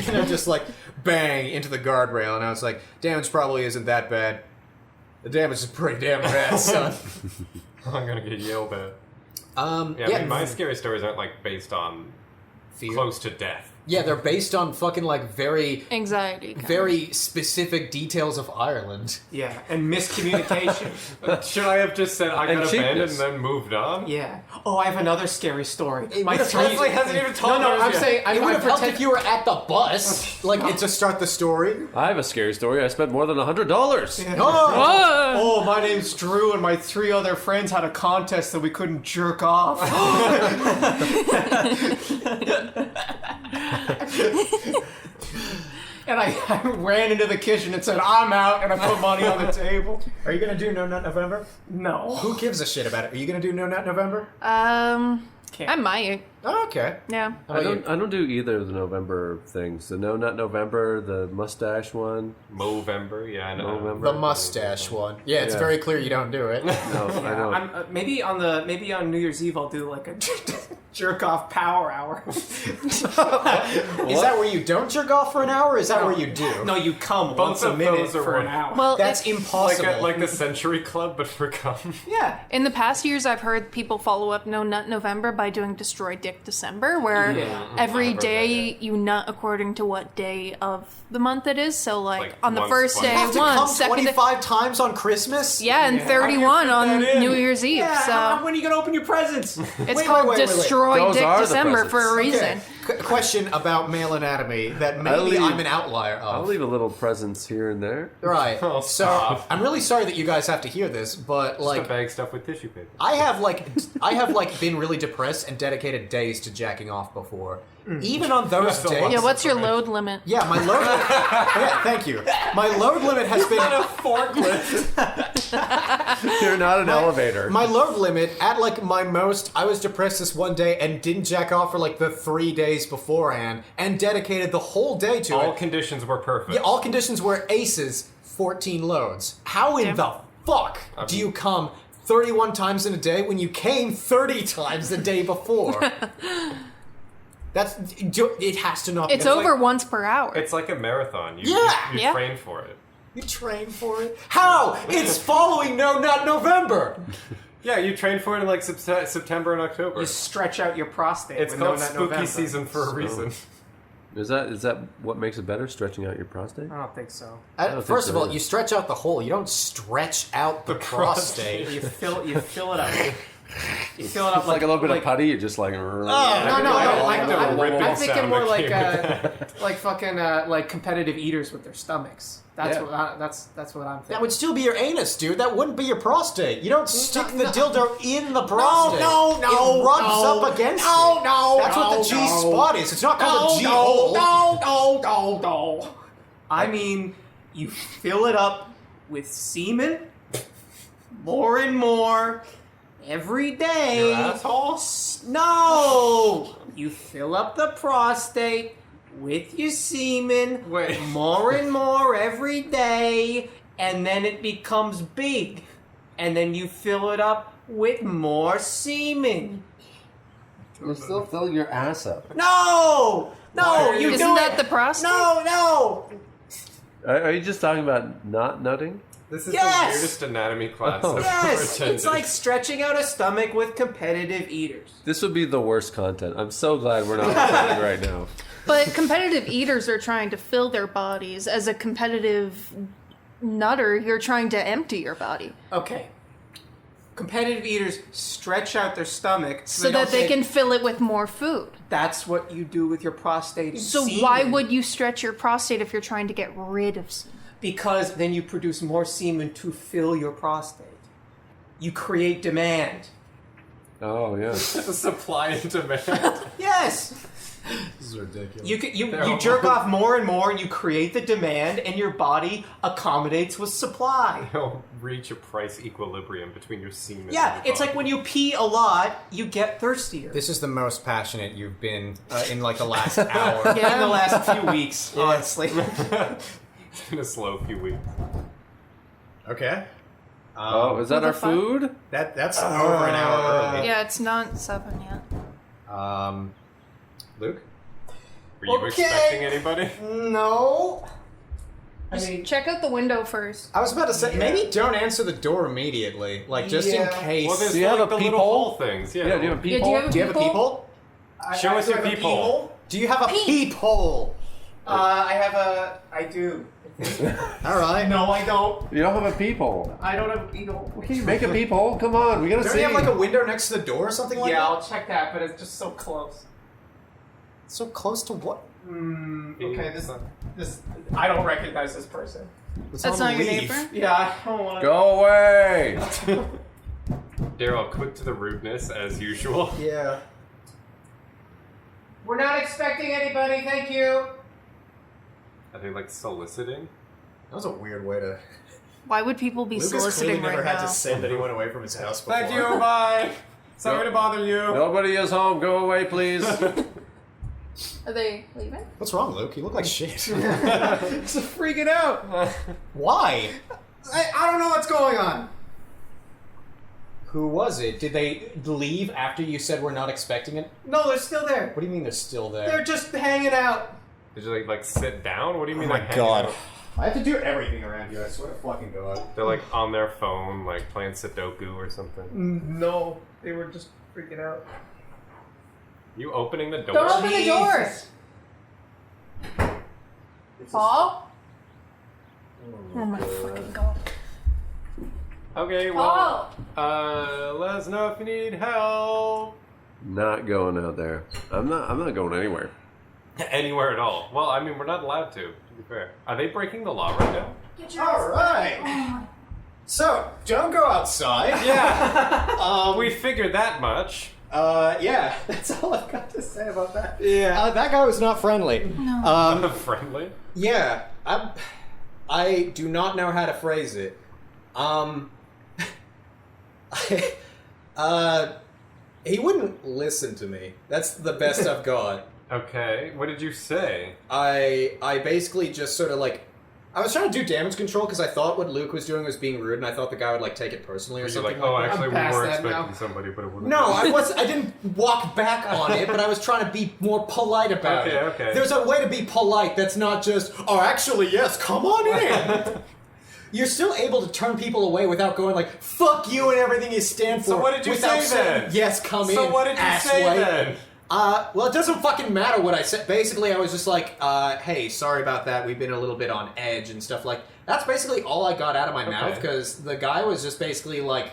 And I just like bang into the guardrail and I was like, damage probably isn't that bad. The damage is pretty damn bad, son. I'm gonna get yelled at. Yeah, I mean, my scary stories aren't like based on fear. close to death. Yeah, they're based on fucking like very Anxiety. kind of. very specific details of Ireland. Yeah, and miscommunication. Should I have just said I And got abandoned and cheapness. then moved on? Yeah. Oh, I have another scary story. My Leslie hasn't even told No, us I'm yet. saying It would I have helped pretend if you were at the bus, like to start the story. I have a scary story. I spent more than $100. Oh, Oh, my name's Drew, and my 3 other friends had a contest that we couldn't jerk off. And I ran into the kitchen and said, I'm out, and I put money on the table. are you gonna do No Nut November? No. Who gives a shit about it? Are you gonna do No Nut November? I might. Oh, okay. Yeah. How I about you? don't do either of the November things. The No Nut November, the mustache one. Movember, yeah, I know. Movember. The mustache one. Yeah, it's Yeah. very clear you don't do it. No, I don't. I'm, maybe on New Year's Eve I'll do like a jerk off power hour. Is that where you don't jerk off for an hour, or is that where you do? No, you come Both once a of minute those are for an one. hour. Well, That's it- impossible. Like the Century Club, but for cum. yeah. in the past years, I've heard people follow up No Nut November by doing Destroy Dick December, where every I've heard day you nut according to what day of the month it is. So, like on the once, first twice. day, You have to one, come second day, 25 times on Christmas? yeah, and 31 How on do you fit that in? New Year's Eve. Yeah, So when are you gonna open your presents? it's Wait, called wait, wait, wait. Destroy Those Dick are the December for a presents. reason. Question about male anatomy that maybe leave- I'm an outlier I'll of. leave a little presents here and there. Right. Oh, So stop. I'm really sorry that you guys have to hear this, but Just to like bag stuff with tissue paper. I have like been really depressed and dedicated days to jacking off before. Even on those That's a lot. days. Yeah, what's your load limit? Yeah, my load limit. Yeah, thank you. My load limit has been Forklift. You're not an elevator. my load limit at like my most. I was depressed this one day and didn't jack off for like the 3 days beforehand, and dedicated the whole day to All it. conditions were perfect. Yeah, all conditions were aces, 14 loads. How in the fuck do you come 31 times in a day when you came 30 times the day before? It has to not be. It's over like- once per hour. It's like a marathon. You Yeah. train for it. You train for it? How? It's following No Nut November! Yeah, you train for it in like September and October. You stretch out your prostate. It's with called No Nut spooky November. season for a reason. Is that what makes it better? Stretching out your prostate? I don't think so. don't think First so of all, either. you stretch out the hole. You don't stretch out the prostate. You fill it up. You fill it up It's like a little bit of putty. You're just like. No, the ripping I'm thinking sound more that like came with that. like fucking like competitive eaters with their stomachs. That's Yeah. that's what I'm thinking. That would still be your anus, dude. That wouldn't be your prostate. You don't stick the dildo in the prostate. no, It rubs up against it. That's what the G spot is. It's not called a G hole. No. I mean, you fill it up with semen more and more every day. Your asshole? No! You fill up the prostate with your semen Wait. more and more every day, and then it becomes big. And then you fill it up with more semen. You're still filling your ass up. No! No! You Isn't do that it. the prostate? No! Are you just talking about not nutting? This is Yes! the weirdest anatomy class Oh. I've Yes! ever It's attended. like stretching out a stomach with competitive eaters. This would be the worst content. I'm so glad we're not recording right now. But competitive eaters are trying to fill their bodies. As a competitive nutter, you're trying to empty your body Okay. Competitive eaters stretch out their stomach so that they can fill it with more food. That's what you do with your prostate. and So semen. why would you stretch your prostate if you're trying to get rid of semen? Because then you produce more semen to fill your prostate. You create demand. Oh yeah. The supply and demand. Yes. This is ridiculous. You jerk off more and more, and you create the demand, and your body accommodates with supply. You'll reach a price equilibrium between your semen. Yeah, and your it's like body. when you pee a lot, you get thirstier. This is the most passionate you've been in like the last hour. In the last few weeks, honestly. It's been a slow few weeks. Okay. Oh, is that Who our the fuck? food? That's over an hour early. Yeah, it's not 7 yet. Luke? Were you Okay. expecting anybody? No. I mean, Check out the window first. I was about to say, maybe don't answer the door immediately. Like, just in Yeah. case. Well, there's Do you have like a the little peephole? hole things. Yeah. Yeah, do you have a Yeah, peephole? do you have a Do you have a peephole? Show us do your have a peephole. Do you have a peephole? I do. All right. No, I don't. You don't have a peephole. I don't have a peephole. Make a peephole. Come on, we gotta Don't see. you have like a window next to the door or something like Yeah, that? I'll check that, but it's just so close. So close to what? Okay, this I don't recognize this person. That's not your neighbor? Yeah, I don't want to. Go away. Daryl, quick to the rudeness as usual. Yeah. We're not expecting anybody, thank you. Are they like soliciting? That was a weird way to. Why would people be Lucas clearly soliciting never right had now? to send anyone away from his house before. Thank you. Bye. Sorry to bother you. Nobody is home. Go away, please. Are they leaving? What's wrong, Luke? You look like shit. It's freaking out. Why? I don't know what's going on. Who was it? Did they leave after you said we're not expecting it? No, they're still there. What do you mean they're still there? They're just hanging out. Did you like sit down? What do you mean? Oh my like, hanging God. out? I have to do everything around here. I swear to fucking God. They're like on their phone, like playing Sudoku or something. No, they were just freaking out. You opening the door? Don't open the door! Paul? Oh my fucking god. Okay, well, Paul! let us know if you need help. Not going out there. I'm not going anywhere. Anywhere at all. Well, I mean, we're not allowed to be fair. Are they breaking the law right now? All right. So, don't go outside. Yeah. We figured that much. Yeah. That's all I've got to say about that. Yeah. That guy was not friendly. No. Friendly? Yeah. I do not know how to phrase it. He wouldn't listen to me. That's the best I've got. Okay. What did you say? I basically just sort of like, I was trying to do damage control because I thought what Luke was doing was being rude, and I thought the guy would like take it personally or Were you something like, oh, like that. actually, we past were that expecting now. somebody, but it wasn't. No, I didn't walk back on it, but I was trying to be more polite about it. Okay. There's a way to be polite that's not just, oh, actually, yes, come on in. You're still able to turn people away without going like, fuck you and everything you stand for. So what did you without say saying, then? yes, come in, So what did you say assway. then? Well, it doesn't fucking matter what I said. Basically, I was just like, hey, sorry about that. We've been a little bit on edge and stuff like. That's basically all I got out of my mouth because the guy was just basically like,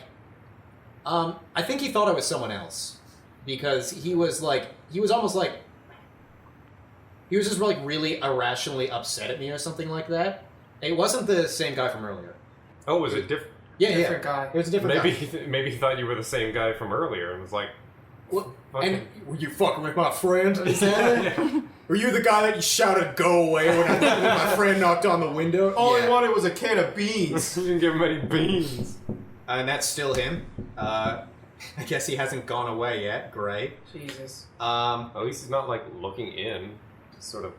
I think he thought it was someone else. Because he was almost like, he was just like really irrationally upset at me or something like that. It wasn't the same guy from earlier. Oh, was it different? Yeah, Different guy. It was a different Maybe guy. maybe he thought you were the same guy from earlier and was like, What? fucking- And were you fucking with my friend? Is that it? Were you the guy that you shouted "Go away" when my friend knocked on the window? All I Yeah. wanted was a can of beans. you didn't give him any beans. And that's still him. I guess he hasn't gone away yet. Great. Jesus. At least he's not like looking in, just sort of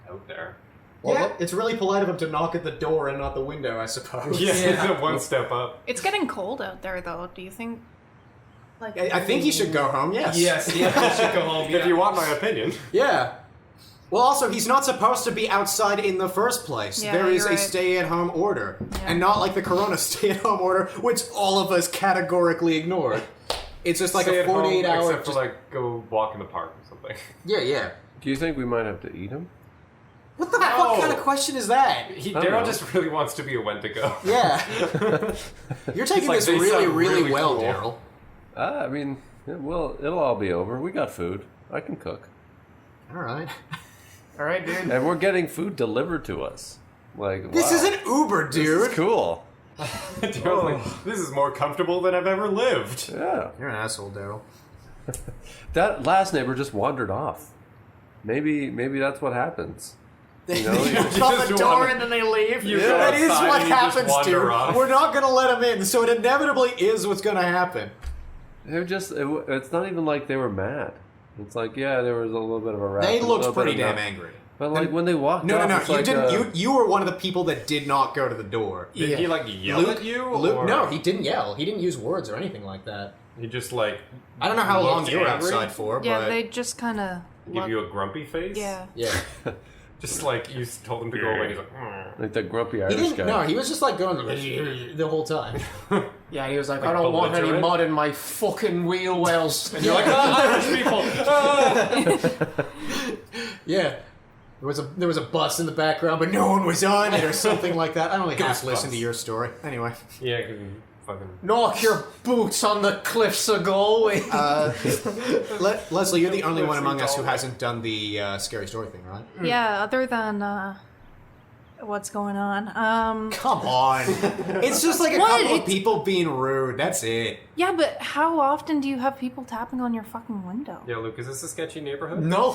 out there. Well, Yeah. it's really polite of him to knock at the door and not the window, I suppose. Yeah, one step up. It's getting cold out there, though. Do you think? Like, I think he should go home. Yes. Yes, yeah, I should go home. If you want my opinion. Yeah. Well, also, he's not supposed to be outside in the first place. Yeah, There is you're a right. stay-at-home order, Yeah. and not like the Corona stay-at-home order, which all of us categorically ignored. It's just like Stay a at home, 48-hour. except for like go walk in the park or something. Yeah, yeah. Do you think we might have to eat him? What the fuck kind of question is that? I don't Daryl know. just really wants to be a Wendigo. Yeah. You're taking like this they really, sound really, really well, cool. Daryl. I mean, well, it'll all be over. We got food. I can cook. All right. All right, dude. And we're getting food delivered to us. Like, This wow. isn't Uber, dude. This is cool. Daryl's like, this is more comfortable than I've ever lived. Yeah. You're an asshole, Daryl. That last neighbor just wandered off. Maybe that's what happens. You know, you Knock on the just door wanna- and then they leave. You go That is outside what and you just happens, wander dude. off. We're not gonna let him in, so it inevitably is what's gonna happen. they're just. It's not even like they were mad. It's like, yeah, there was a little bit of a rap. They a looked little bit pretty of damn nothing. angry. But like when they walked No, off, no, no. it's You like, didn't. You were one of the people that did not go to the door. Did he like yell at you? Or No, he didn't yell. He didn't use words or anything like that. He just like I don't know how long looked you were angry? outside for, yeah, but they just kind of. give you a grumpy face. Yeah. yeah, Just like you told him to go away. He's like, like that grumpy he Irish didn't. guy. No, he was just like going the whole time. Yeah, he was like, Like I don't want any belligerent? mud in my fucking wheel wells. And you're like, Irish people. Yeah. There was a bus in the background, but no one was on it or something like that. I only half Ghost listened bus. to your story. Anyway. yeah, 'cause you fucking. Knock your boots on the cliffs of Galway. Leslie, you're the only one among us who hasn't done the scary story thing, right? Yeah, other than what's going on. Come on. It's just like a What? couple of It's- people being rude. That's it. Yeah, but how often do you have people tapping on your fucking window? Yeah, Luke, is this a sketchy neighborhood? No.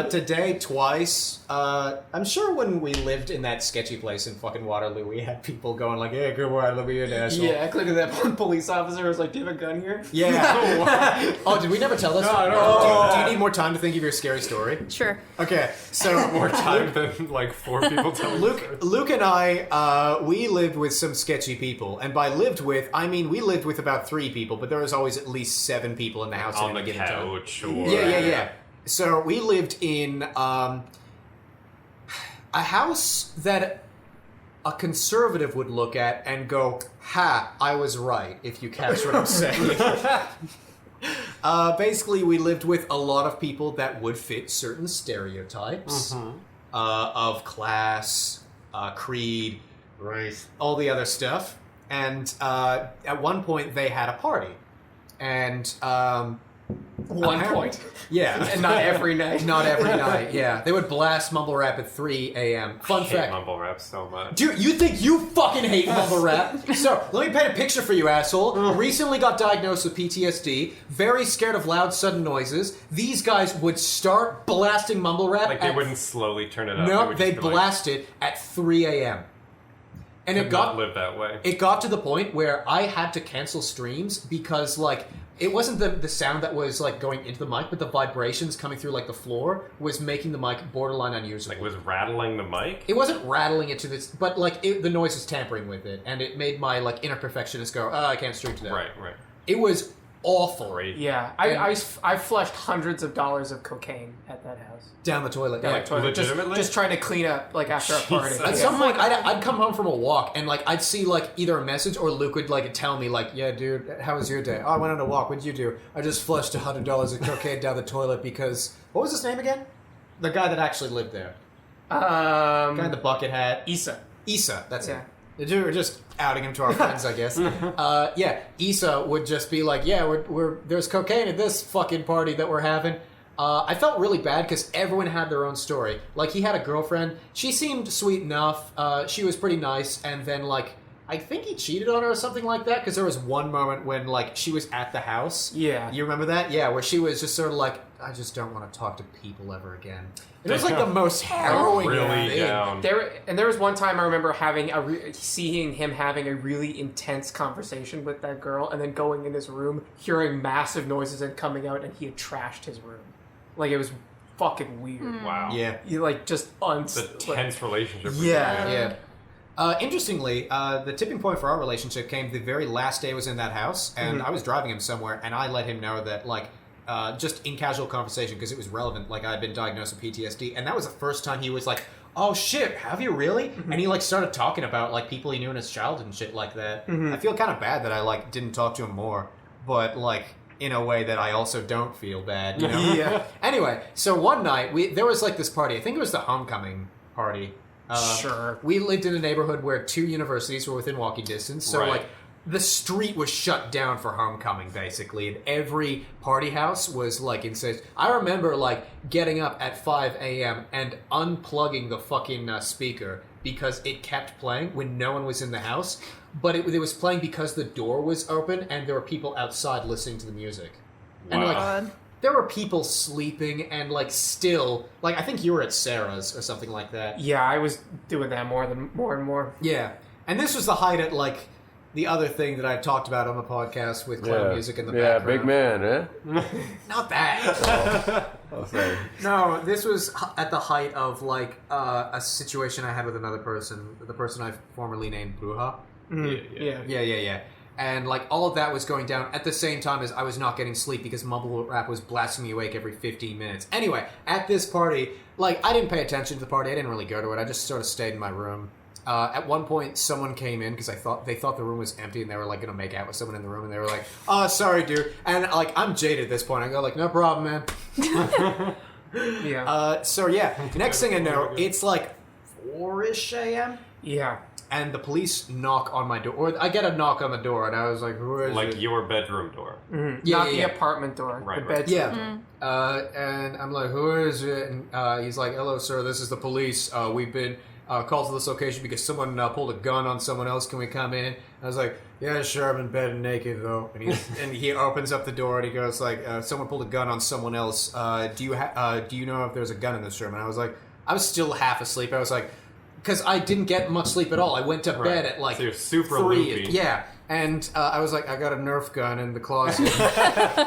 Today, twice. I'm sure when we lived in that sketchy place in fucking Waterloo, we had people going like, "Hey, good Waterloo, you're an asshole." Yeah, look at that one police officer was like, do you have a gun here? Yeah. Oh, did we never tell this? No, I don't Oh. know. Do you need more time to think of your scary story? Sure. Okay, so More time than like 4 people telling Luke and I, we lived with some sketchy people, and by lived with, I mean we lived with about 3 people, but there was always at least 7 people in the house at on any the given time. couch or Yeah. So we lived in a house that a conservative would look at and go, "Ha, I was right." If you catch what I'm saying. Basically, we lived with a lot of people that would fit certain stereotypes of class, creed, race, all the other stuff. And at one point, they had a party, and One point. yeah, And not every night. not every night. Yeah, they would blast mumble rap at 3 a.m. Fun I hate fact. mumble rap so much. Dude, you think you fucking hate mumble rap? So, let me paint a picture for you, asshole. Recently got diagnosed with PTSD, very scared of loud, sudden noises. These guys would start blasting mumble rap. Like they wouldn't slowly turn it up. No, would they just be like, blast it at 3 a.m. And "Could it not got live that way. it got to the point where I had to cancel streams because, like, it wasn't the sound that was, like, going into the mic, but the vibrations coming through, like, the floor was making the mic borderline unusable. Like was rattling the mic. It wasn't rattling it to this, but, like, the noise was tampering with it, and it made my, like, inner perfectionist go, oh, I can't stream to that. Right. It was awful. Great. Yeah, I flushed hundreds of dollars of cocaine at that house. Down the toilet. Down yeah. the toilet. Legitimately? Just trying to clean up, like, after a party. Jesus. At some point, I'd come home from a walk, and, like, I'd see, like, either a message or Luke would, like, tell me, like, yeah, dude, how was your day? Oh, I went on a walk. What'd you do? I just flushed $100 of cocaine down the toilet because... What was his name again? The guy that actually lived there. Guy in the bucket hat. Issa. Issa, that's Yeah. it. We're just outing him to our friends, I guess. Yeah, Issa would just be like, yeah, there's cocaine at this fucking party that we're having. I felt really bad because everyone had their own story. Like, he had a girlfriend. She seemed sweet enough. She was pretty nice. And then, like, I think he cheated on her or something like that because there was one moment when, like, she was at the house. Yeah. You remember that? Yeah, where she was just sort of like, I just don't want to talk to people ever again. It was like the most harrowing really thing. down. There was one time I remember seeing him having a really intense conversation with that girl, and then going in his room, hearing massive noises and coming out, and he had trashed his room. Like, it was fucking weird. Wow. Yeah. You like just The tense relationship. Yeah. Interestingly, the tipping point for our relationship came the very last day I was in that house, and I was driving him somewhere, and I let him know that, like, just in casual conversation, because it was relevant, like, I had been diagnosed with PTSD, and that was the first time he was like, oh shit, have you really? And he, like, started talking about, like, people he knew in his childhood and shit like that. I feel kind of bad that I, like, didn't talk to him more, but, like, in a way that I also don't feel bad, you know? Yeah. Anyway, so one night, there was, like, this party, I think it was the homecoming party. Sure. We lived in a neighborhood where 2 universities were within walking distance, so Right. like the street was shut down for homecoming basically, and every party house was like insane. I remember like getting up at 5 a.m. and unplugging the fucking speaker because it kept playing when no one was in the house, but it was playing because the door was open and there were people outside listening to the music. And like God. there were people sleeping and like still like I think you were at Sarah's or something like that. Yeah, I was doing that more and more. Yeah. And this was the height at like the other thing that I've talked about on the podcast with clown music in the background. big man, eh? Not that. Oh, sorry. No, this was at the height of like a situation I had with another person, the person I've formerly named Bruja. Yeah. Yeah. And like all of that was going down at the same time as I was not getting sleep because mumble rap was blasting me awake every 15 minutes. Anyway, at this party, like I didn't pay attention to the party. I didn't really go to it. I just sort of stayed in my room. At one point, someone came in because they thought the room was empty and they were like gonna make out with someone in the room and they were like, "Oh, sorry, dude." And like I'm jaded at this point. I go like, "No problem, man." Yeah. So yeah, next thing I know, it's like 4-ish a.m. Yeah. and the police knock on my door. Or I get a knock on the door, and I was like, "Who is Like it?" your bedroom door. Not the apartment door. Right, The right. bed's Yeah. And I'm like, "Who is it?" And he's like, "Hello, sir. This is the police. We've been called to this location because someone pulled a gun on someone else. Can we come in?" I was like, "Yeah, sure. I'm in bed and naked, though." And he opens up the door and he goes like, "Someone pulled a gun on someone else. Do you know if there's a gun in this room?" And I was like, I was still half asleep. I was like, because I didn't get much sleep at all. I went to bed at like So you're super 3. loopy. Yeah. And I was like, I got a Nerf gun in the closet.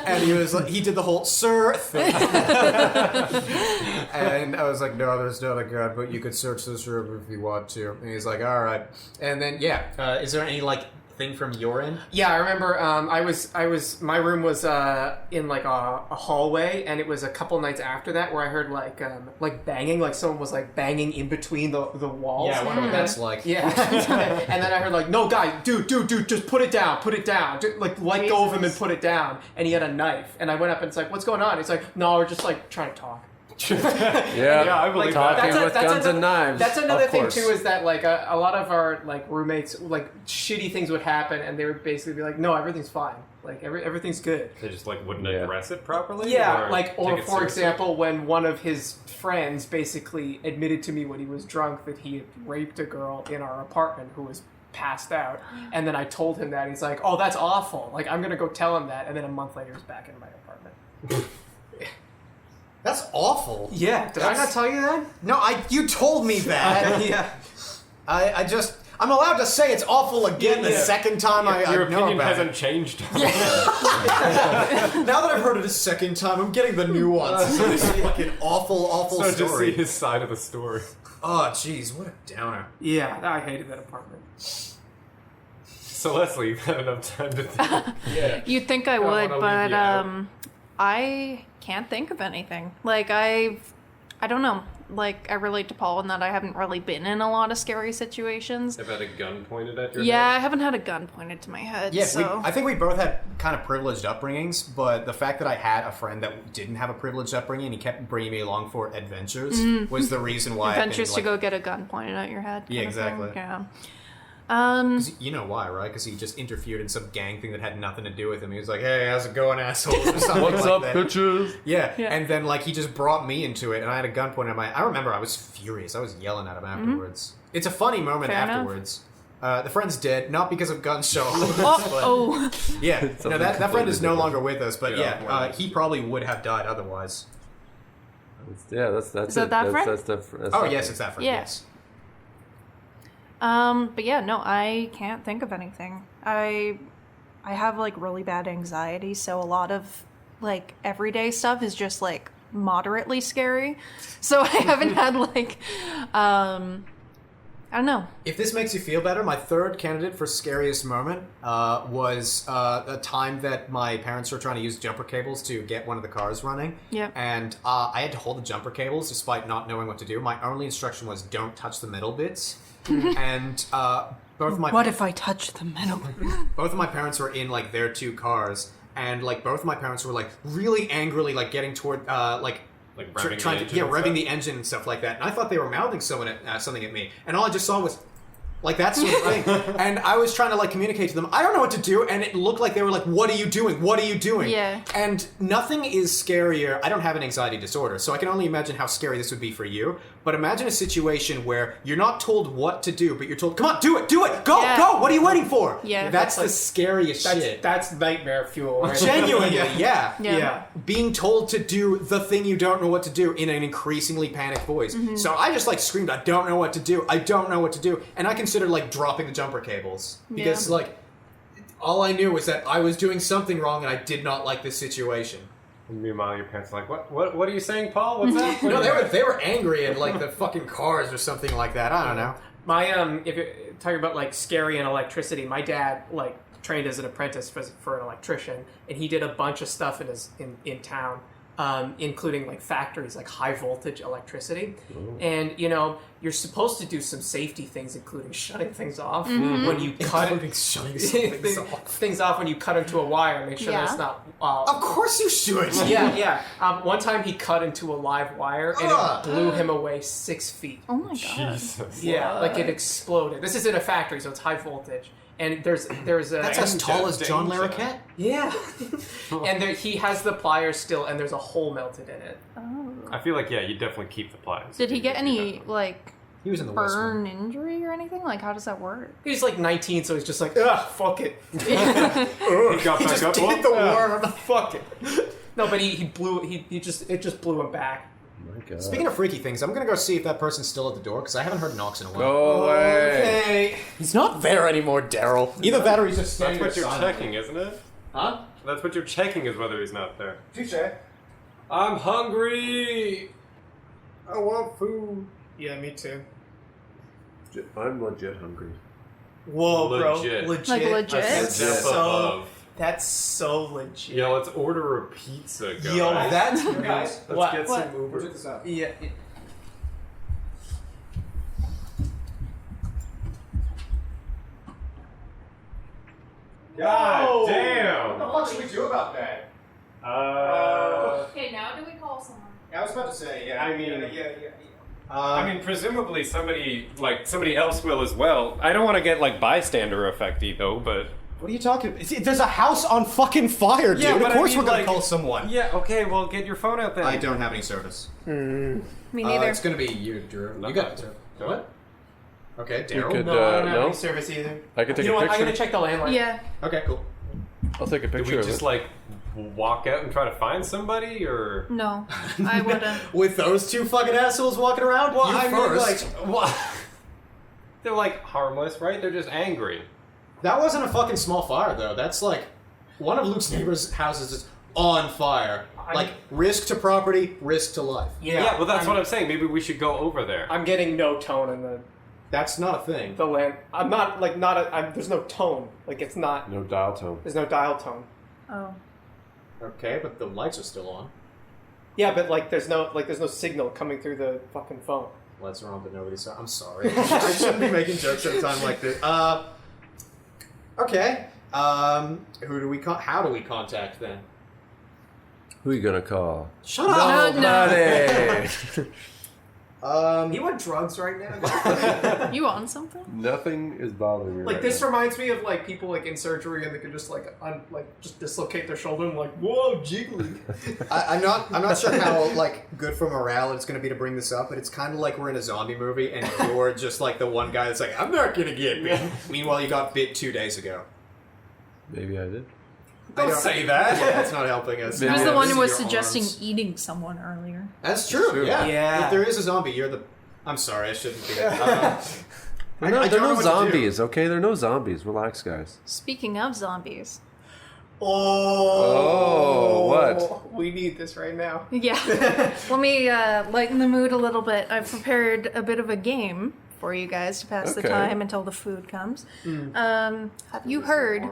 And he was like, he did the whole "sir" thing. And I was like, "No, there's not a gun, but you could search this room if you want to." And he's like, "All right." And then, yeah. Is there any like thing from your end? Yeah, I remember. My room was in like a hallway, and it was a couple nights after that where I heard like banging, like someone was like banging in between the walls. Yeah, I wonder what that's like. Yeah, and then I heard like, "No, guy, dude, just put it down, just, like let go of him and put it down." And he had a knife, and I went up and it's like, "What's going on?" He's like, "No, we're just like trying to talk." Yeah, I believe talking that. with guns and knives. That's another of thing course. too, is that like a lot of our like roommates, like shitty things would happen, and they would basically be like, "No, everything's fine. Like everything's good." They just like wouldn't Yeah. address it properly. Yeah, or or take it for seriously? example, when one of his friends basically admitted to me when he was drunk that he had raped a girl in our apartment who was passed out, and then I told him that. He's like, "Oh, that's awful. Like I'm gonna go tell him that," and then a month later he's back in my apartment. That's awful. Yeah, did I not tell you that? No, you told me that. Yeah. I'm allowed to say it's awful again the second time I Your know opinion about hasn't it. changed. Now that I've heard it a second time, I'm getting the nuance of this fucking awful So just see story. his side of the story. Oh, jeez, what a downer. Yeah, I hated that apartment. So Leslie, you've had enough time to think. You'd think I wanna would, leave but you out. I can't think of anything. Like I don't know. Like I relate to Paul in that I haven't really been in a lot of scary situations. Have had a gun pointed at your Yeah, head? I haven't had a gun pointed to my head. Yeah, so I think we both had kind of privileged upbringings, but the fact that I had a friend that didn't have a privileged upbringing and he kept bringing me along for adventures was the reason why adventures I to go get a gun pointed at your head. Yeah, kind of thing. exactly. Yeah. 'Cause you know why, right? Because he just interfered in some gang thing that had nothing to do with him. He was like, "Hey, how's it going, assholes?" Or something What's like up, that. bitches? Yeah. Yeah. And then like he just brought me into it, and I had a gun pointed at my. I remember I was furious. I was yelling at him afterwards. It's a funny moment Fair enough. afterwards. The friend's dead, not because of gunshot. Oh, Yeah, no, Something that friend completely is no different. longer with us, but Yeah, yeah, he probably would have died otherwise. Yeah, that's Is that it. that that's, friend? That's the, that's Oh that yes, friend. it's that friend. Yeah. Yes. But yeah, no, I can't think of anything. I have like really bad anxiety, so a lot of like everyday stuff is just like moderately scary. So I haven't had like I don't know. If this makes you feel better, my third candidate for scariest moment was a time that my parents were trying to use jumper cables to get one of the cars running. Yep. And I had to hold the jumper cables despite not knowing what to do. My only instruction was don't touch the middle bits. And both of my What if I touch the middle? both of my parents were in like their two cars, and like both of my parents were like really angrily like getting toward Like revving trying the to engine and revving stuff? the engine and stuff like that. And I thought they were mouthing something at me, and all I just saw was like that sort of thing. And I was trying to like communicate to them. I don't know what to do, and it looked like they were like, "What are you doing? What are you doing?" Yeah. And nothing is scarier. I don't have an anxiety disorder, so I can only imagine how scary this would be for you. But imagine a situation where you're not told what to do, but you're told, "Come on, do it, go, Yeah. go! What are you waiting for?" Yeah. That's the like- scariest shit. That's nightmare fuel. Right? Genuinely, yeah. Yeah. Being told to do the thing you don't know what to do in an increasingly panicked voice. Mm-hmm. So I just like screamed, I don't know what to do. I don't know what to do. And I considered like dropping the jumper cables. Because Yeah. like all I knew was that I was doing something wrong and I did not like this situation. And meanwhile, your parents are like, what are you saying, Paul? What's that? No, they were angry at like the fucking cars or something like that. I don't know. My if you're talking about like scary and electricity, my dad like trained as an apprentice for an electrician, and he did a bunch of stuff in town, including like factories, like high voltage electricity. And you know, you're supposed to do some safety things, including shutting things off when you cut Including shutting things off. things off when you cut into a wire. Make sure that it's not. Of course you should. Yeah. One time he cut into a live wire and Ugh. it blew him away 6 feet. Oh my god. Jesus. Yeah, like it exploded. This is in a factory, so it's high voltage. And there's a That's as tall as John Danger. Larroquette. yeah, and he has the pliers still, and there's a hole melted in it. I feel like, yeah, you definitely keep the pliers. Did he get You any definitely- like He was in the West Wing. burn injury or anything? Like how does that work? He's like 19, so he's just like, ugh, fuck it, He got He back just up. did the worm. fuck it. No, but he blew it just blew him back. My God. Speaking of freaky things, I'm gonna go see if that person's still at the door because I haven't heard knocks in a while. Go away. Okay. He's not there anymore, Daryl. Either that or he's just That's standing what you're silently. checking, isn't it? Huh? That's what you're checking is whether he's not there. Touche. I'm hungry! I want food. Yeah, me too. I'm legit hungry. Whoa, Legit. bro, legit. Like legit? That's Step so. above. That's so legit. Yo, let's order a pizza, guys. Yo, that's great. Guys, Let's What? get What? some Uber. Check this out. Yeah. God Whoa. damn! What should we do about that? Okay, now do we call someone? I was about to say, yeah. I mean- yeah. I mean, presumably somebody else will as well. I don't want to get like bystander effecty though, but what are you talking about? See, there's a house on fucking fire, dude. Yeah, of but I course mean, we're gonna like- call someone. yeah, okay. Well, get your phone out then. I don't have any service. Me neither. It's gonna be you, Drew. No. You got it. What? Okay, Daryl. could- No, I don't have no? any service either. I can take You know a what? I'm picture. gonna check the landline. Yeah. Okay, cool. I'll take a Do picture we of just it. like walk out and try to find somebody, or? No, I wouldn't. With those two fucking assholes walking around? Well, you I first. mean, like, what? They're like harmless, right? They're just angry. That wasn't a fucking small fire, though. That's like one of Luke's neighbors' houses is on fire. Like risk to property, risk to life. Yeah, well, that's what I'm saying. Maybe we should go over there. I'm getting no tone in That's not a thing. the land. I'm not like not a. There's no tone. Like it's not. No dial tone. There's no dial tone. Oh. Okay, but the lights are still on. Yeah, but like there's no signal coming through the fucking phone. Lights are on, but nobody saw. I'm sorry. I shouldn't be making jokes at a time like this. Okay. Who do we how do we contact then? Who are you gonna call? Shut up. No. Nobody. You want drugs right now? You on something? Nothing is bothering me. Like right this now. reminds me of like people like in surgery and they could just just dislocate their shoulder and like whoa jiggly. I'm not sure how like good for morale it's going to be to bring this up, but it's kind of like we're in a zombie movie and you're just like the one guy that's like, I'm not going to get bit. Meanwhile, you got bit 2 days ago. Maybe I did. Don't say that. Yeah, it's not helping us. I was the Yeah, one this who is was your suggesting arms. eating someone earlier. That's true. Yeah. Yeah. If there is a zombie, you're the. I'm sorry, I shouldn't be. They're I no don't know what to do. zombies, okay? They're no zombies. Relax, guys. Speaking of zombies. Oh, what? We need this right now. Yeah. Let me lighten the mood a little bit. I've prepared a bit of a game for you guys to pass the Okay. time until the food comes. Have you heard...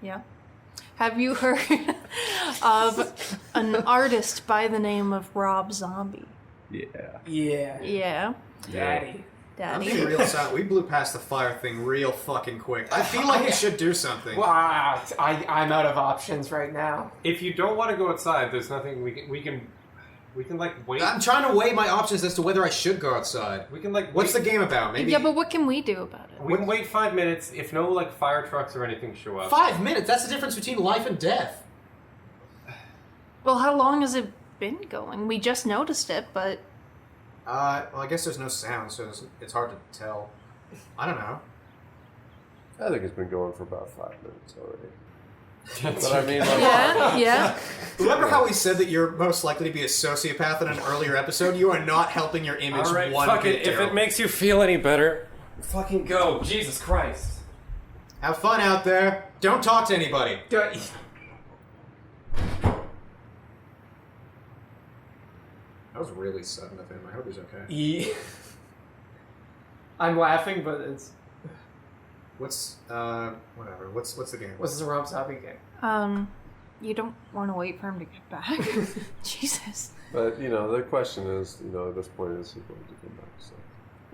Yeah. Have you heard of an artist by the name of Rob Zombie? Yeah. Yeah. Yeah. Daddy. I'm Daddy. being real sad. We blew past the fire thing real fucking quick. I feel like we should do something. Wow, I'm out of options right now. If you don't want to go outside, there's nothing we can like wait. I'm trying to weigh my options as to whether I should go outside. We can like What's the wait. game about? Maybe Yeah, but what can we do about it? We can wait 5 minutes if no like fire trucks or anything show up. 5 minutes. That's the difference between life and death. Well, how long has it been going? We just noticed it, but... Well, I guess there's no sound, so it's hard to tell. I don't know. I think it's been going for about 5 minutes already. But I mean, like, Yeah, yeah. Remember how we said that you're most likely to be a sociopath in an earlier episode? You are not helping your image All right, one fuck bit, it. If Daryl. it makes you feel any better, fucking go. Jesus Christ. Have fun out there. Don't talk to anybody. That was really sudden of him. I hope he's okay. I'm laughing, but it's What's whatever. What's the game? this is a Rob Zombie game. You don't want to wait for him to get back. Jesus. but you know, the question is, you know, at this point, is he going to come back? So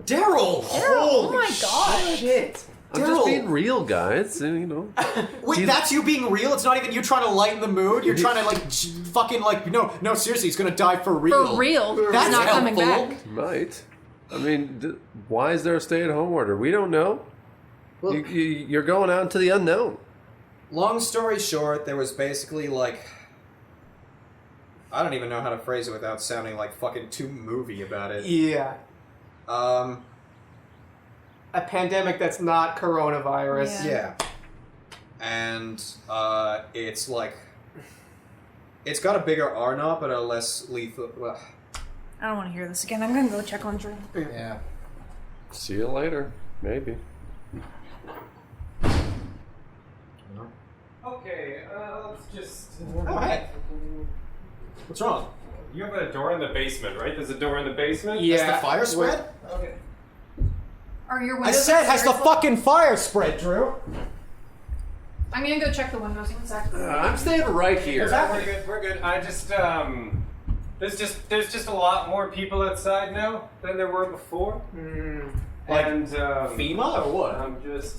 Daryl? Oh my god. Shit. I'm just being real, guys. And, you know, Wait, that's you being real? It's not even you trying to lighten the mood? You're trying to like fucking like no seriously, he's gonna die for real. For real. That's He's not coming helpful. back. might. I mean, why is there a stay-at-home order? We don't know. Well- You're going out into the unknown. Long story short, there was basically like I don't even know how to phrase it without sounding like fucking too movie about it. Yeah. A pandemic that's not coronavirus. Yeah. Yeah. And it's like it's got a bigger R knot but a less lethal well, I don't want to hear this again. I'm going to go check on Drew. yeah. See you later. Maybe. Okay, let's just. Oh, hey. What's wrong? You have a door in the basement, right? There's a door in the basement? Yeah. Has the fire spread? Okay. Are your I windows said has the upstairs? fucking fire spread, Drew. I'm going to go check the windows. One sec. I'm staying right here. We're good, we're good. I just, there's just a lot more people outside now than there were before. Like And, FEMA or what? I'm just.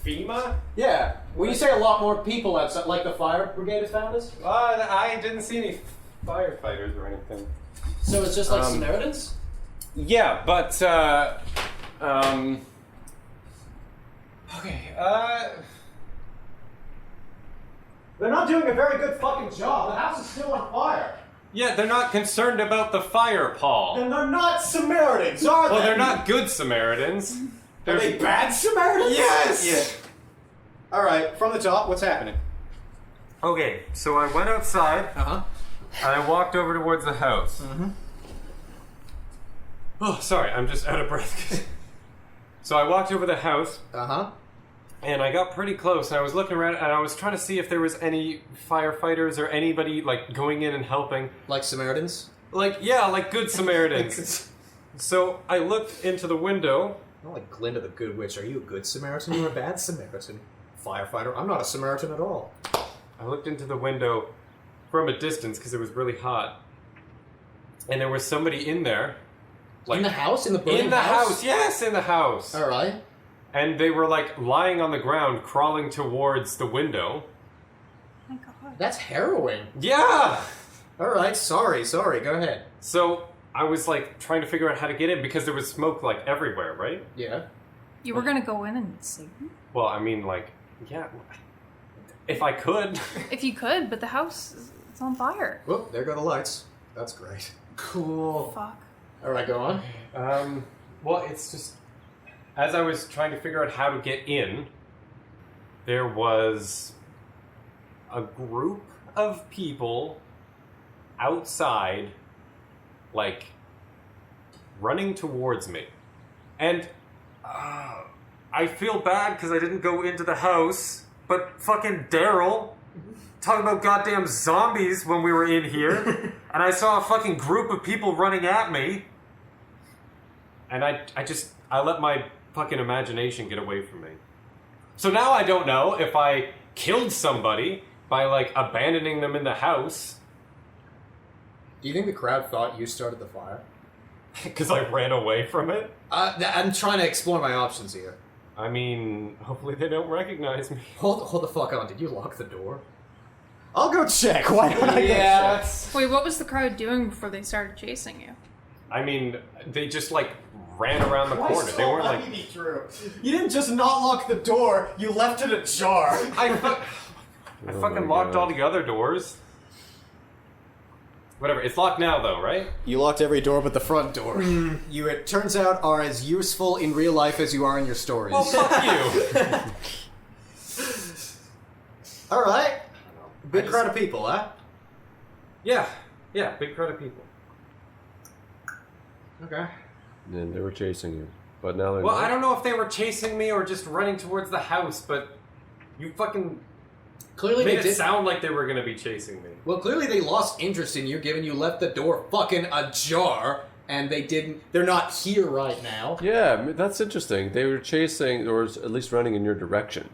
FEMA? Yeah. When you say a lot more people outside, like the fire brigade has found us? I didn't see any firefighters or anything. So it's just like Um, Samaritans? Yeah, but, okay, They're not doing a very good fucking job. The house is still on fire. yeah, they're not concerned about the fire, Paul. And they're not Samaritans, are they? Well, they're not good Samaritans. Are they bad Samaritans? Yes! Yeah. Alright, from the top, what's happening? Okay, so I went outside Uh-huh. and I walked over towards the house. Mm-hmm. Oh, sorry, I'm just out of breath. So I walked over the house Uh-huh. and I got pretty close and I was looking around and I was trying to see if there was any firefighters or anybody like going in and helping. Like Samaritans? Like, yeah, like good Samaritans. So I looked into the window. Not like Glinda the Good Witch. Are you a good Samaritan or a bad Samaritan? Firefighter? I'm not a Samaritan at all. I looked into the window from a distance because it was really hot. And there was somebody in there. Like, In the house? In the burning in the house? Yes, in the house. Alright. And they were like lying on the ground, crawling towards the window. Oh my god. That's harrowing. Yeah! Alright, sorry, go ahead. So I was like trying to figure out how to get in because there was smoke like everywhere, right? Yeah. You were gonna go in and see him? Well, I mean, like, yeah, if I could. If you could, but the house is on fire. Whoop, there go the lights. That's great. Cool. Fuck. Alright, go on. Well, it's just as I was trying to figure out how to get in, there was a group of people outside, like, running towards me. And I feel bad because I didn't go into the house, but fucking Daryl talking about goddamn zombies when we were in here, and I saw a fucking group of people running at me, and I let my fucking imagination get away from me. So now I don't know if I killed somebody by, like, abandoning them in the house. Do you think the crowd thought you started the fire? Because I ran away from it? I'm trying to explore my options here. I mean, hopefully they don't recognize me. Hold the fuck on. Did you lock the door? I'll go check. Why don't I go check? Wait, what was the crowd doing before they started chasing you? I mean, they just, like, ran around the corner. They weren't like... You didn't just not lock the door, you left it ajar. I fucking locked all the other doors. Whatever. It's locked now, though, right? You locked every door but the front door. You, it turns out, are as useful in real life as you are in your stories. Well, fuck you. Alright. Big crowd of people, huh? Yeah, big crowd of people. Okay. And they were chasing you, but now they're Well, not. I don't know if they were chasing me or just running towards the house, but you fucking Clearly made they it did. sound like they were going to be chasing me. Well, clearly they lost interest in you, given you left the door fucking ajar, and they didn't. They're not here right now. Yeah, that's interesting. They were chasing, or at least running in your direction,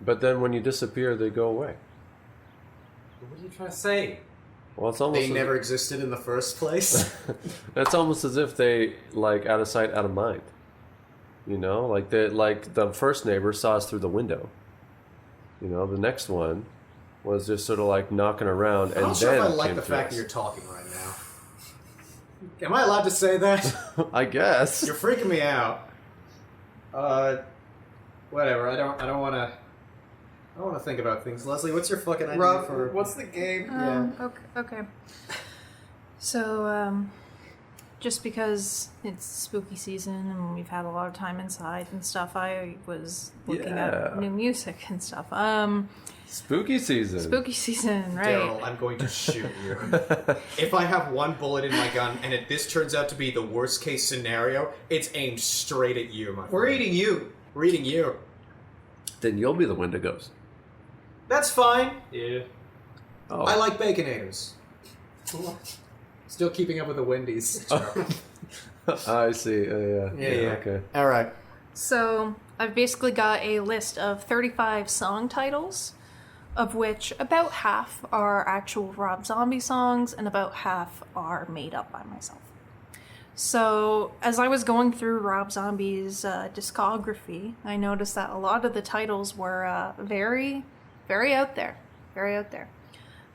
but then when you disappear, they go away. What are you trying to say? Well, it's almost They never existed in the first place. It's almost as if they like out of sight, out of mind. You know, like the first neighbor saw us through the window. You know, the next one was just sort of like knocking around, I'm and not sure then if I like came the to fact us. that you're talking right now. Am I allowed to say that? I guess. You're freaking me out. Whatever. I don't want to. I don't want to think about things. Leslie, what's your fucking idea Rob, for? what's the game? Okay. So, just because it's spooky season and we've had a lot of time inside and stuff, I was looking at new music and stuff. Spooky season. Spooky season, right? Daryl, I'm going to shoot you. If I have one bullet in my gun and this turns out to be the worst case scenario, it's aimed straight at you, my friend. We're eating you. We're eating you. Then you'll be the Wendigos. That's fine. Yeah. Oh. I like Baconators. Still keeping up with the Wendy's. I see. Yeah. Okay. All right. So, I've basically got a list of 35 song titles, of which about half are actual Rob Zombie songs and about half are made up by myself. So, as I was going through Rob Zombie's discography, I noticed that a lot of the titles were very, very out there. Very out there.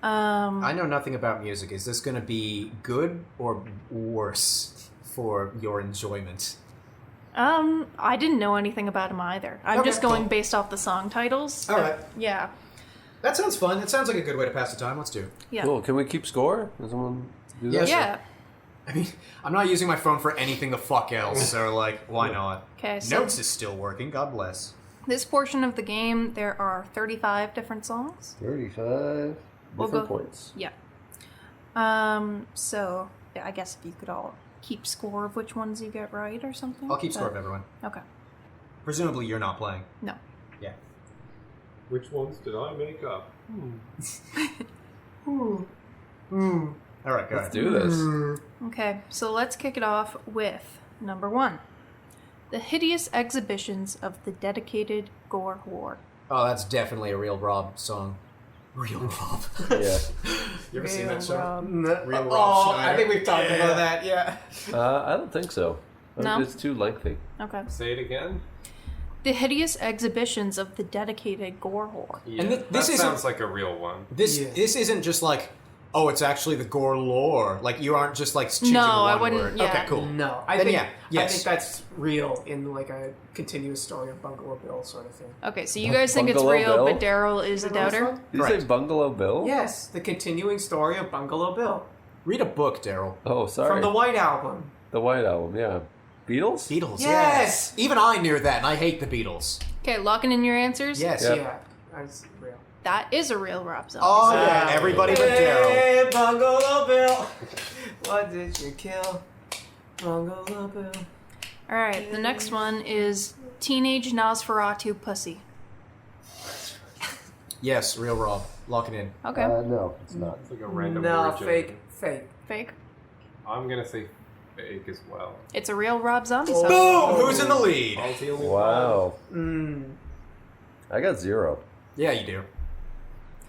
I know nothing about music. Is this going to be good or worse for your enjoyment? I didn't know anything about him either. I'm Okay, just going cool. based off the song titles. All right. Yeah. That sounds fun. It sounds like a good way to pass the time. Let's do it. Yeah. Cool. Can we keep score? Does someone do Yeah, that? sure. Yeah. I mean, I'm not using my phone for anything the fuck else, so, like, why not? Okay, so Notes is still working. God bless. this portion of the game, there are 35 different songs. 35 We'll different go- points. Yeah. So, yeah, I guess if you could all keep score of which ones you get right or something. I'll keep score of everyone. Okay. Presumably you're not playing. No. Yeah. Which ones did I make up? All right, go Let's ahead. do this. Okay, so let's kick it off with number 1. The hideous exhibitions of the dedicated gore whore. Oh, that's definitely a real Rob song. Real Rob. Yeah. You ever seen that show? Rob. Real Rob Oh, Schneider. I think we've talked about that, yeah. I don't think so. No? It's too lengthy. Okay. Say it again? The hideous exhibitions of the dedicated gore whore. Yeah. this that isn't- sounds like a real one. This isn't just like oh, it's actually the gore lore. Like, you aren't just, like, choosing No, one I wouldn't- word. yeah. Okay, cool. No, Then yeah, yes. I think that's real in like a continuous story of Bungalow Bill sort of thing. Okay, so you guys think it's Bungalow real, Bill? but Daryl is a You know this doubter? one? Did you say Correct. Bungalow Bill? Yes, the continuing story of Bungalow Bill Read a book, Daryl. Oh, sorry. from the White Album. The White Album, yeah. Beatles? Beatles, Yes! Even I knew that, and I hate the Beatles. Okay, locking in your answers? Yes. Yep. Yeah, that's real. That is a real Rob Zombie Oh, song. yeah, everybody but Daryl. Hey, Bungalow Bill, what did you kill? Bungalow Bill. Alright, the next one is Teenage Nosferatu Pussy. Yes, real Rob. Lock it in. Okay. No, it's not. It's like a random No, word fake, joke. fake. Fake. I'm gonna say fake as well. It's a real Rob Zombie song. Boom! Who's in the lead? Wow. Mm. I got 0. Yeah, you do.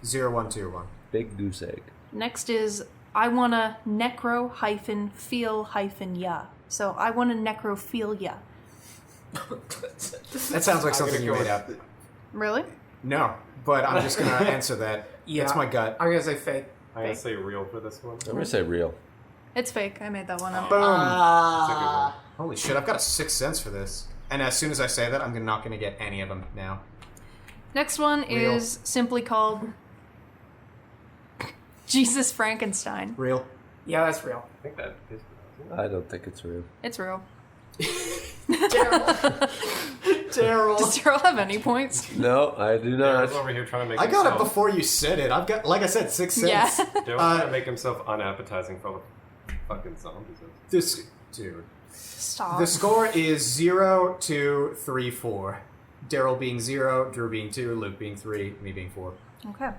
0, 1, 2, 1. Big goose egg. Next is I wanna necro-feel-ya. So I wanna necrophilia. That sounds like something gonna you go made with- up. Really? No, but I'm just gonna answer that. Yeah. That's my gut. I'm gonna say fake. I'm gonna say real for this one. I'm going to say real. It's fake. I made that one up. Boom! That's a good one. Holy shit, I've got a sixth sense for this. And as soon as I say that, I'm not gonna get any of them now. Next one Real. is simply called Jesus Frankenstein. Real? Yeah, that's real. I think that is real. I don't think it's real. It's real. Daryl. Does Daryl have any points? No, I do Daryl's not. over here trying to make I got it himself, before you said it. I've got, like I said, sixth sense. Yeah. Daryl's trying to make himself unappetizing for the fucking zombies. This, dude. Stop. The score is 0, 2, 3, 4. Daryl being 0, Drew being 2, Luke being 3, me being 4. Okay.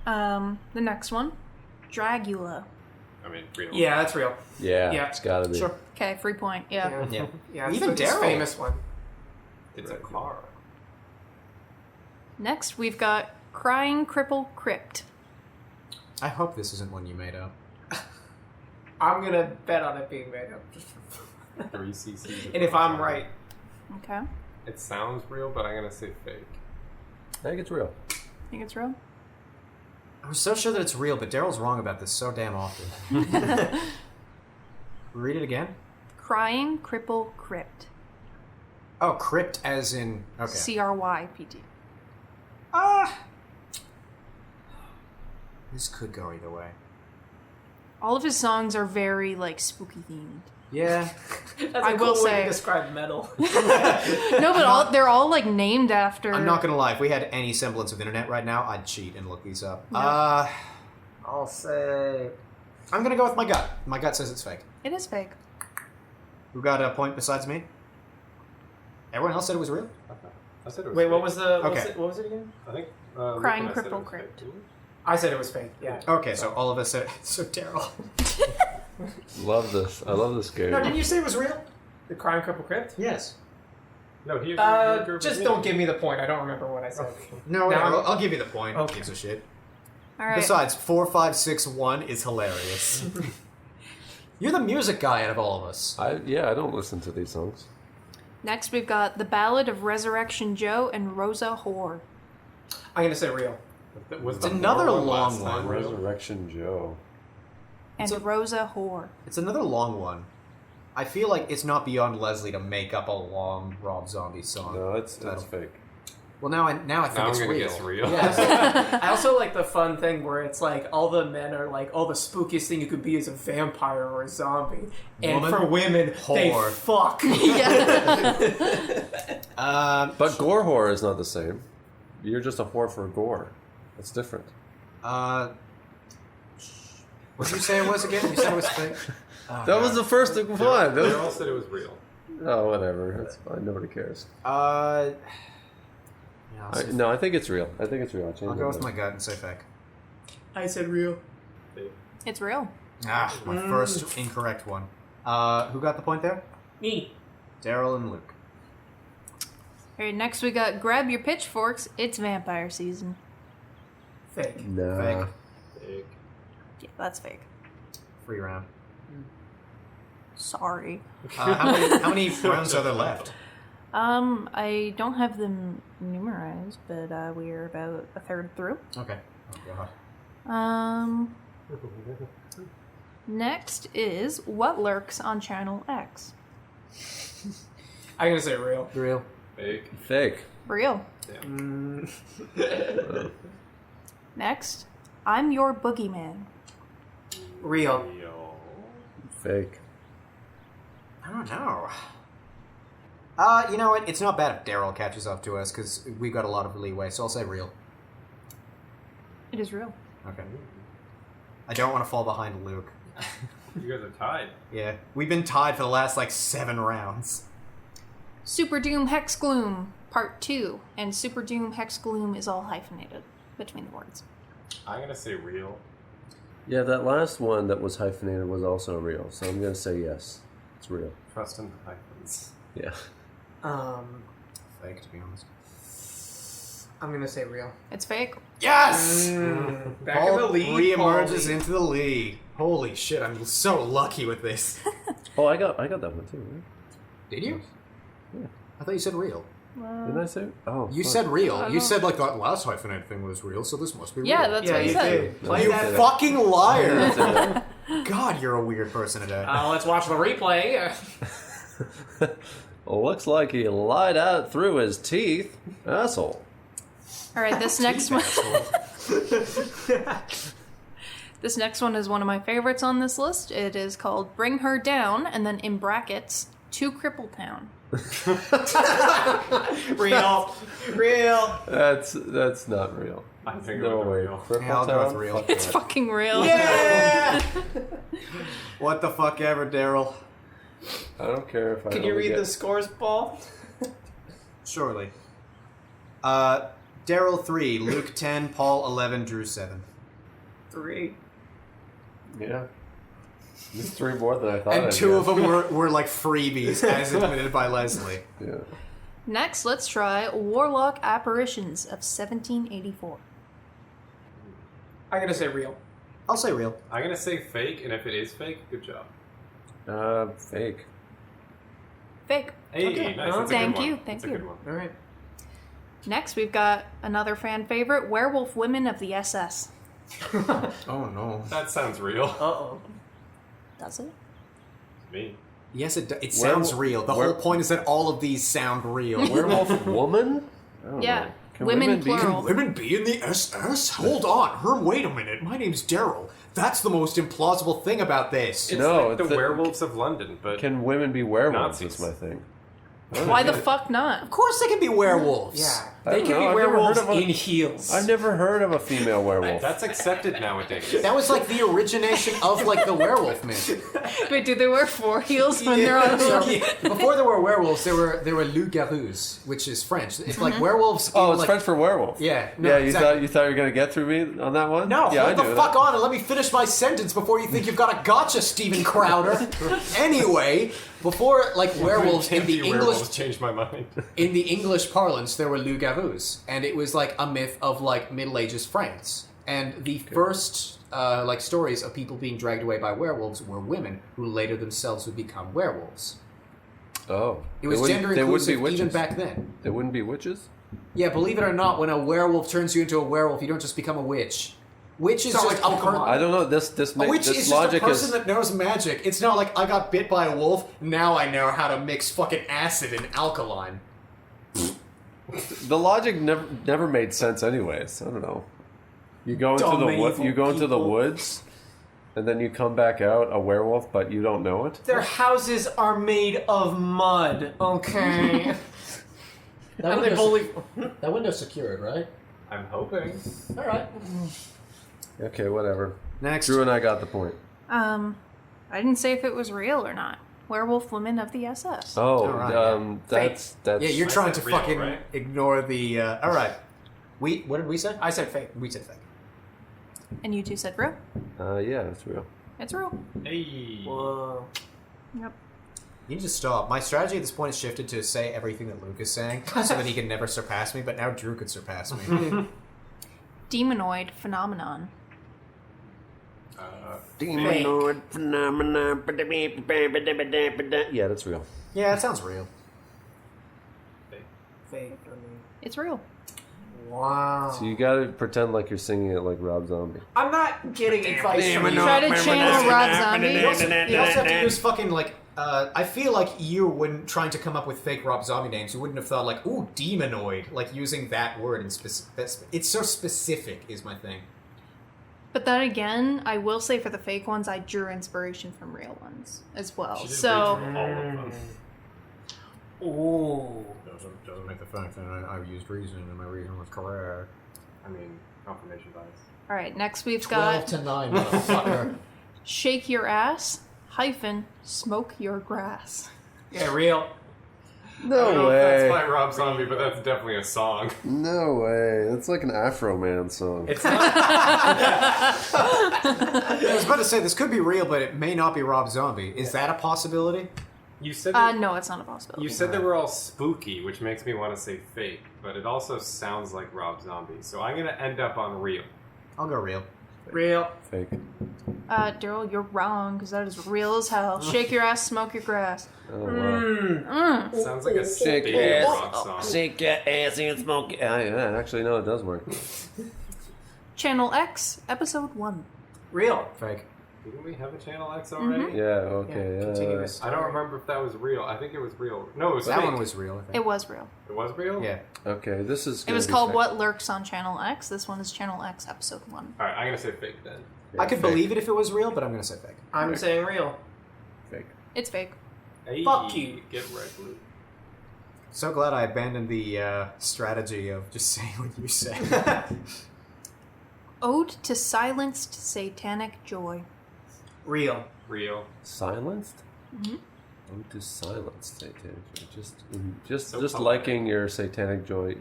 The next one, Dragula. I mean, real. Yeah, that's real. Yeah, Yeah. it's got to be. Sure. Okay, 3 point. Yeah. Yeah. Yeah, it's Even the Daryl. famous one. It's a car. Next, we've got Crying Cripple Crypt. I hope this isn't one you made up. I'm gonna bet on it being made up. Just for 3 cc's. and if I'm right, Okay. It sounds real, but I'm gonna say fake. I think it's real. Think it's real? I'm so sure that it's real, but Daryl's wrong about this so damn often. Read it again. Crying Cripple Crypt. Oh, crypt as in... Okay. CRYPT. This could go either way. All of his songs are very, like, spooky themed. Yeah. that's I a will cool way say- to describe metal. No, but they're all, like, named after... I'm not gonna lie, if we had any semblance of internet right now, I'd cheat and look these up. I'll say I'm gonna go with my gut. My gut says it's fake. It is fake. Who got a point besides me? Everyone else said it was real? I said it was Wait, fake. what was the? Okay. What was it again? I think. Crying Luke and I said it Cripple was Crypt. fake. I said it was fake. Yeah. Okay, so all of us said... So Daryl. Love this. I love this game. No, didn't you say it was real? The Crying Cripple Crypt. Yes. No, he. Just don't give me the point. I don't remember what I said. No, Now no, I'll give you the point. Who Okay. gives a shit? All right. Besides, 4, 5, 6, 1 is hilarious. You're the music guy out of all of us. I don't listen to these songs. Next, we've got The Ballad of Resurrection Joe and Rosa Whore. I'm gonna say real. It's another long one. Resurrection Joe. And Rosa Whore. It's another long one. I feel like it's not beyond Leslie to make up a long Rob Zombie song. No, it's Title. fake. Well, now I think Now I'm it's gonna real. guess real. Yeah. I also like the fun thing where it's like all the men are like, oh, the spookiest thing you could be is a vampire or a zombie, and Woman? for women, they Whore. fuck. But gore horror is not the same. You're just a whore for gore. That's different. What did you say it was again? You said it was fake? Oh, That was the first one. That They was- all said it was real. Oh, whatever. That's fine. Nobody cares. Yeah, No, I think it's real. I think it's real. I'll go with my gut and say fake. I said real. It's real. Ah, my first incorrect one. Who got the point there? Me. Daryl and Luke. All right, next we got Grab Your Pitchforks. It's vampire season. Fake. Nah. Fake. Fake. Yeah, that's fake. Free round. Sorry. How many rounds are there left? I don't have them numerized, but we're about a third through. Okay. Oh, God. Next is what lurks on Channel X. I'm gonna say real. Real. Fake. Fake. Real. Next, I'm your boogeyman. Real. Fake. I don't know. You know what? It's not bad if Daryl catches up to us because we've got a lot of leeway, so I'll say real. It is real. Okay. I don't want to fall behind Luke. You guys are tied. Yeah. We've been tied for the last, 7 rounds. Super Doom Hex Gloom Part 2, and Super Doom Hex Gloom is all hyphenated between the words. I'm gonna say real. Yeah, that last one that was hyphenated was also real, so I'm gonna say yes. It's real. Trust in the hyphens. Yeah. Fake, to be honest. I'm gonna say real. It's fake. Yes! Back in the lead. Reemerges Paulie. into the lead. Holy shit, I'm so lucky with this. Oh, I got that one too, right? Did you? Yeah. I thought you said real. Didn't I say? Oh, You fuck. said real. I You don't- said, that last hyphenated thing was real, so this must be real. Yeah, that's Yeah, what he you said. did. Play You that. fucking I liar! didn't say that. God, you're a weird person today. Let's watch the replay. Well, looks like he lied out through his teeth. Asshole. All right, this next one. This next one is one of my favorites on this list. It is called "Bring Her Down," and then in brackets, "To Crippletown." Real. Real. That's not real. I think No it was way. real. Yeah, I'll go with Crippletown? real. Fuck It's that. fucking real. Yeah! What the fuck ever, Daryl. I don't care if I Can you only read get- the scores, Paul? Surely. Daryl 3, Luke 10, Paul 11, Drew 7. 3. Yeah. It's 3 more than I thought. And I'd 2 get. of them were like freebies, as admitted by Leslie. Yeah. Next, let's try Warlock Apparitions of 1784. I'm gonna say real. I'll say real. I'm gonna say fake, and if it is fake, good job. Fake. Fake. Hey, Okay. nice. That's a Thank good you, one. thank That's a you. good one. All right. Next, we've got another fan favorite, Werewolf Women of the SS. Oh no. That sounds real. Uh-oh. Does it? Me. Yes, it sounds real. The whole point is that all of these sound real. Werewolf woman? I don't Yeah. know. Can Women be- plural. Women be in the SS? Hold on, Herm, wait a minute. My name's Daryl. That's the most implausible thing about this. It's No, like the it's the- werewolves of London, but Can women be werewolves? Nazis. Is my thing. Why the fuck not? Of course they can be werewolves. Yeah. I They don't can know, be I've never werewolves heard of a- in heels. I've never heard of a female werewolf. that's accepted nowadays. That was like the origination of like the werewolf myth. Wait, do they wear 4 heels when they're on So, the before there were werewolves, there were loups-garous, which is French. It's like werewolves. Oh, in, it's like, French for werewolf. Yeah. No, Yeah, you exactly. thought you were gonna get through me on that one? No, yeah, hold I the knew fuck that. on and let me finish my sentence before you think you've got a gotcha, Steven Crowder. Anyway, before like werewolves in the werewolves English changed my mind. in the English parlance, there were loups-garous, and it was like a myth of like Middle Ages France. And the first like stories of people being dragged away by werewolves were women who later themselves would become werewolves. Oh, It was gender They wouldn't be inclusive witches. even back then. They wouldn't be witches. Yeah, believe it or not, when a werewolf turns you into a werewolf, you don't just become a witch. Witch is Sounds just like a person. Pokemon. I don't know. This A witch this is just a logic person is that knows magic. It's not like I got bit by a wolf, now I know how to mix fucking acid and alkaline. the logic never made sense. Anyways, I don't know. You go into Dumb the wood. evil You go into the people. woods, and then you come back out a werewolf, but you don't know it. Their houses are made of mud, okay? And they bully... That window's secured, right? I'm hoping. Alright. Okay, whatever. Next. Drew and I got the point. I didn't say if it was real or not. Werewolf Women of the SS. Oh, Alright, that's Yeah, you're I trying to said real, fucking right? ignore the. Alright. What did we say? I said fake. We said fake. And you two said real? yeah, that's real. It's real. Hey. Whoa. Yep. You need to stop. My strategy at this point has shifted to say everything that Luke is saying so that he can never surpass me, but now Drew could surpass me. Demonoid phenomenon. Demonoid phenomenon. Yeah, that's real. Yeah, it sounds real. Fake for me. It's real. Wow. So you gotta pretend like you're singing it like Rob Zombie. I'm not getting advice from you. Try to channel Rob Zombie. You also have to use fucking like. I feel like you wouldn't trying to come up with fake Rob Zombie names. You wouldn't have thought like, "Ooh, demonoid," like using that word in specific. It's so specific, is my thing. But then again, I will say for the fake ones, I drew inspiration from real ones as well. She didn't So read through all of them. Ooh. Doesn't make the fact that I used reason and my reason was correct. I mean, confirmation bias. all right, next we've 12 got to 9, motherfucker. shake your ass - smoke your grass. Yeah, real. I don't know No if that's way. by Rob Zombie, but that's definitely a song. No way. That's like an Afro Man song. It's not. I was about to say this could be real, but it may not be Rob Zombie. Is that a possibility? You said No, it's not a possibility. you said they were all spooky, which makes me want to say fake, but it also sounds like Rob Zombie. So I'm gonna end up on real. I'll go real. Real. Fake. Daryl, you're wrong because that is real as hell. Shake your ass, smoke your grass. Oh, wow. Sounds like a Shake baby ass. rock song. Shake your ass and smoke it. Yeah, actually, no, it does work. Channel X, episode 1. Real. Fake. Didn't we have a Channel X already? Yeah, okay. Yeah, continuous. I don't remember if that was real. I think it was real. No, it was That fake. one was real, I think. It was real. It was real? Yeah. Okay, this is. It was called What Lurks on Channel X. This one is Channel X, episode 1. Alright, I'm gonna say fake then. I could believe it if it was real, but I'm going to say fake. I'm saying real. Fake. It's fake. Hey, Fuck you. Get red, blue. So glad I abandoned the strategy of just saying what you say. Ode to Silenced Satanic Joy. Real. Real. Silenced? Oh, to silence satanic joy. Just So poetic. liking your satanic joy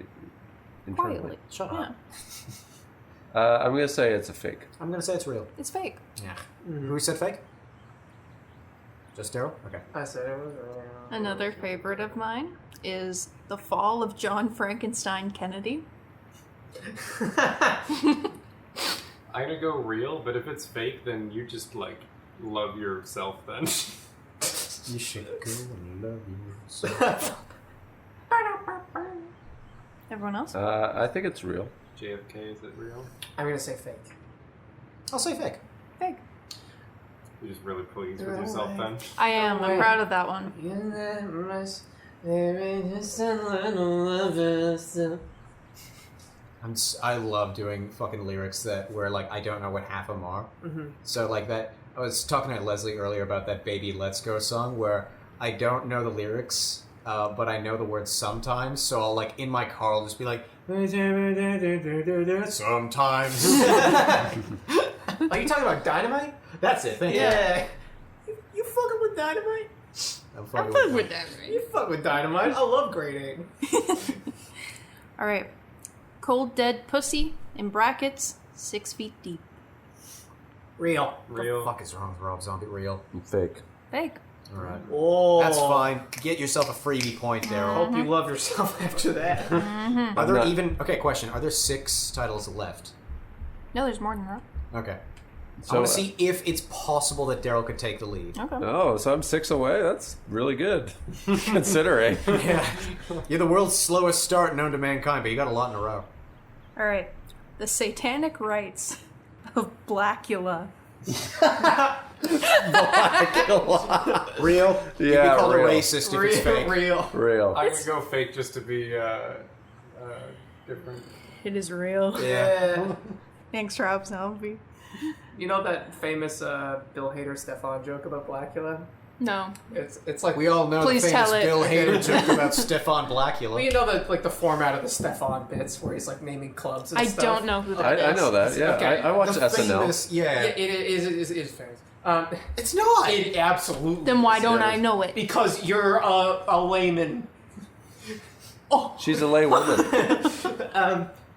internally. Quietly. Shut Yeah, up. I'm gonna say it's a fake. I'm going to say it's real. it's fake. Yeah. Who said fake? Just Daryl? Okay. I said it was real. Another favorite of mine is The Fall of John Frankenstein Kennedy. I'm gonna go real, but if it's fake, then you just like love yourself then. You should go and love yourself. Everyone else? I think it's real. JFK, is it real? I'm gonna say fake. I'll say fake. Fake. You're just really pleased with yourself then. I am. I'm proud of that one. I love doing fucking lyrics that where like I don't know what half of them are. So like that, I was talking to Leslie earlier about that "Baby Let's Go" song where I don't know the lyrics, but I know the words sometimes. So I'll like in my car, I'll just be like, sometimes. Are you talking about Dynamite? That's it. Thank you. Yeah. You fucking with Dynamite? I'm I'm fucking fine with with that. You fuck with Dynamite. I love Grade 8. All right. Cold Dead Pussy, in brackets, 6 feet deep. Real. What the Real. fuck is wrong with Rob Zombie? Real. Fake. Fake. All right. Oh. That's fine. Get yourself a freebie point, Daryl. Hope you love yourself after that. Are there not- even... Okay, question. Are there 6 titles left? No, there's more than that. Okay. So, I want to see if it's possible that Daryl could take the lead. Okay. Oh, so I'm 6 away? That's really good. Considering. Yeah. You're the world's slowest start known to mankind, but you got a lot in a row. All right. The Satanic Rites of Blackula. Real? You'd be Yeah, called real. a racist if it's fake. Real. Real. I'm gonna go fake just to be different. It is real. Yeah. Thanks, Rob Zombie. You know that famous Bill Hader Stefan joke about Blackula? No. It's like We all know Please the famous tell it. Bill Hader joke about Stefan Blackula. well, you know the format of the Stefan bits where he's like naming clubs and I stuff. don't know who that is. I know that, yeah. Okay. I watch the SNL. famous, yeah. Yeah, it is famous. It's not. It absolutely. Then why is. don't I know it? Because you're a layman. She's a lay woman.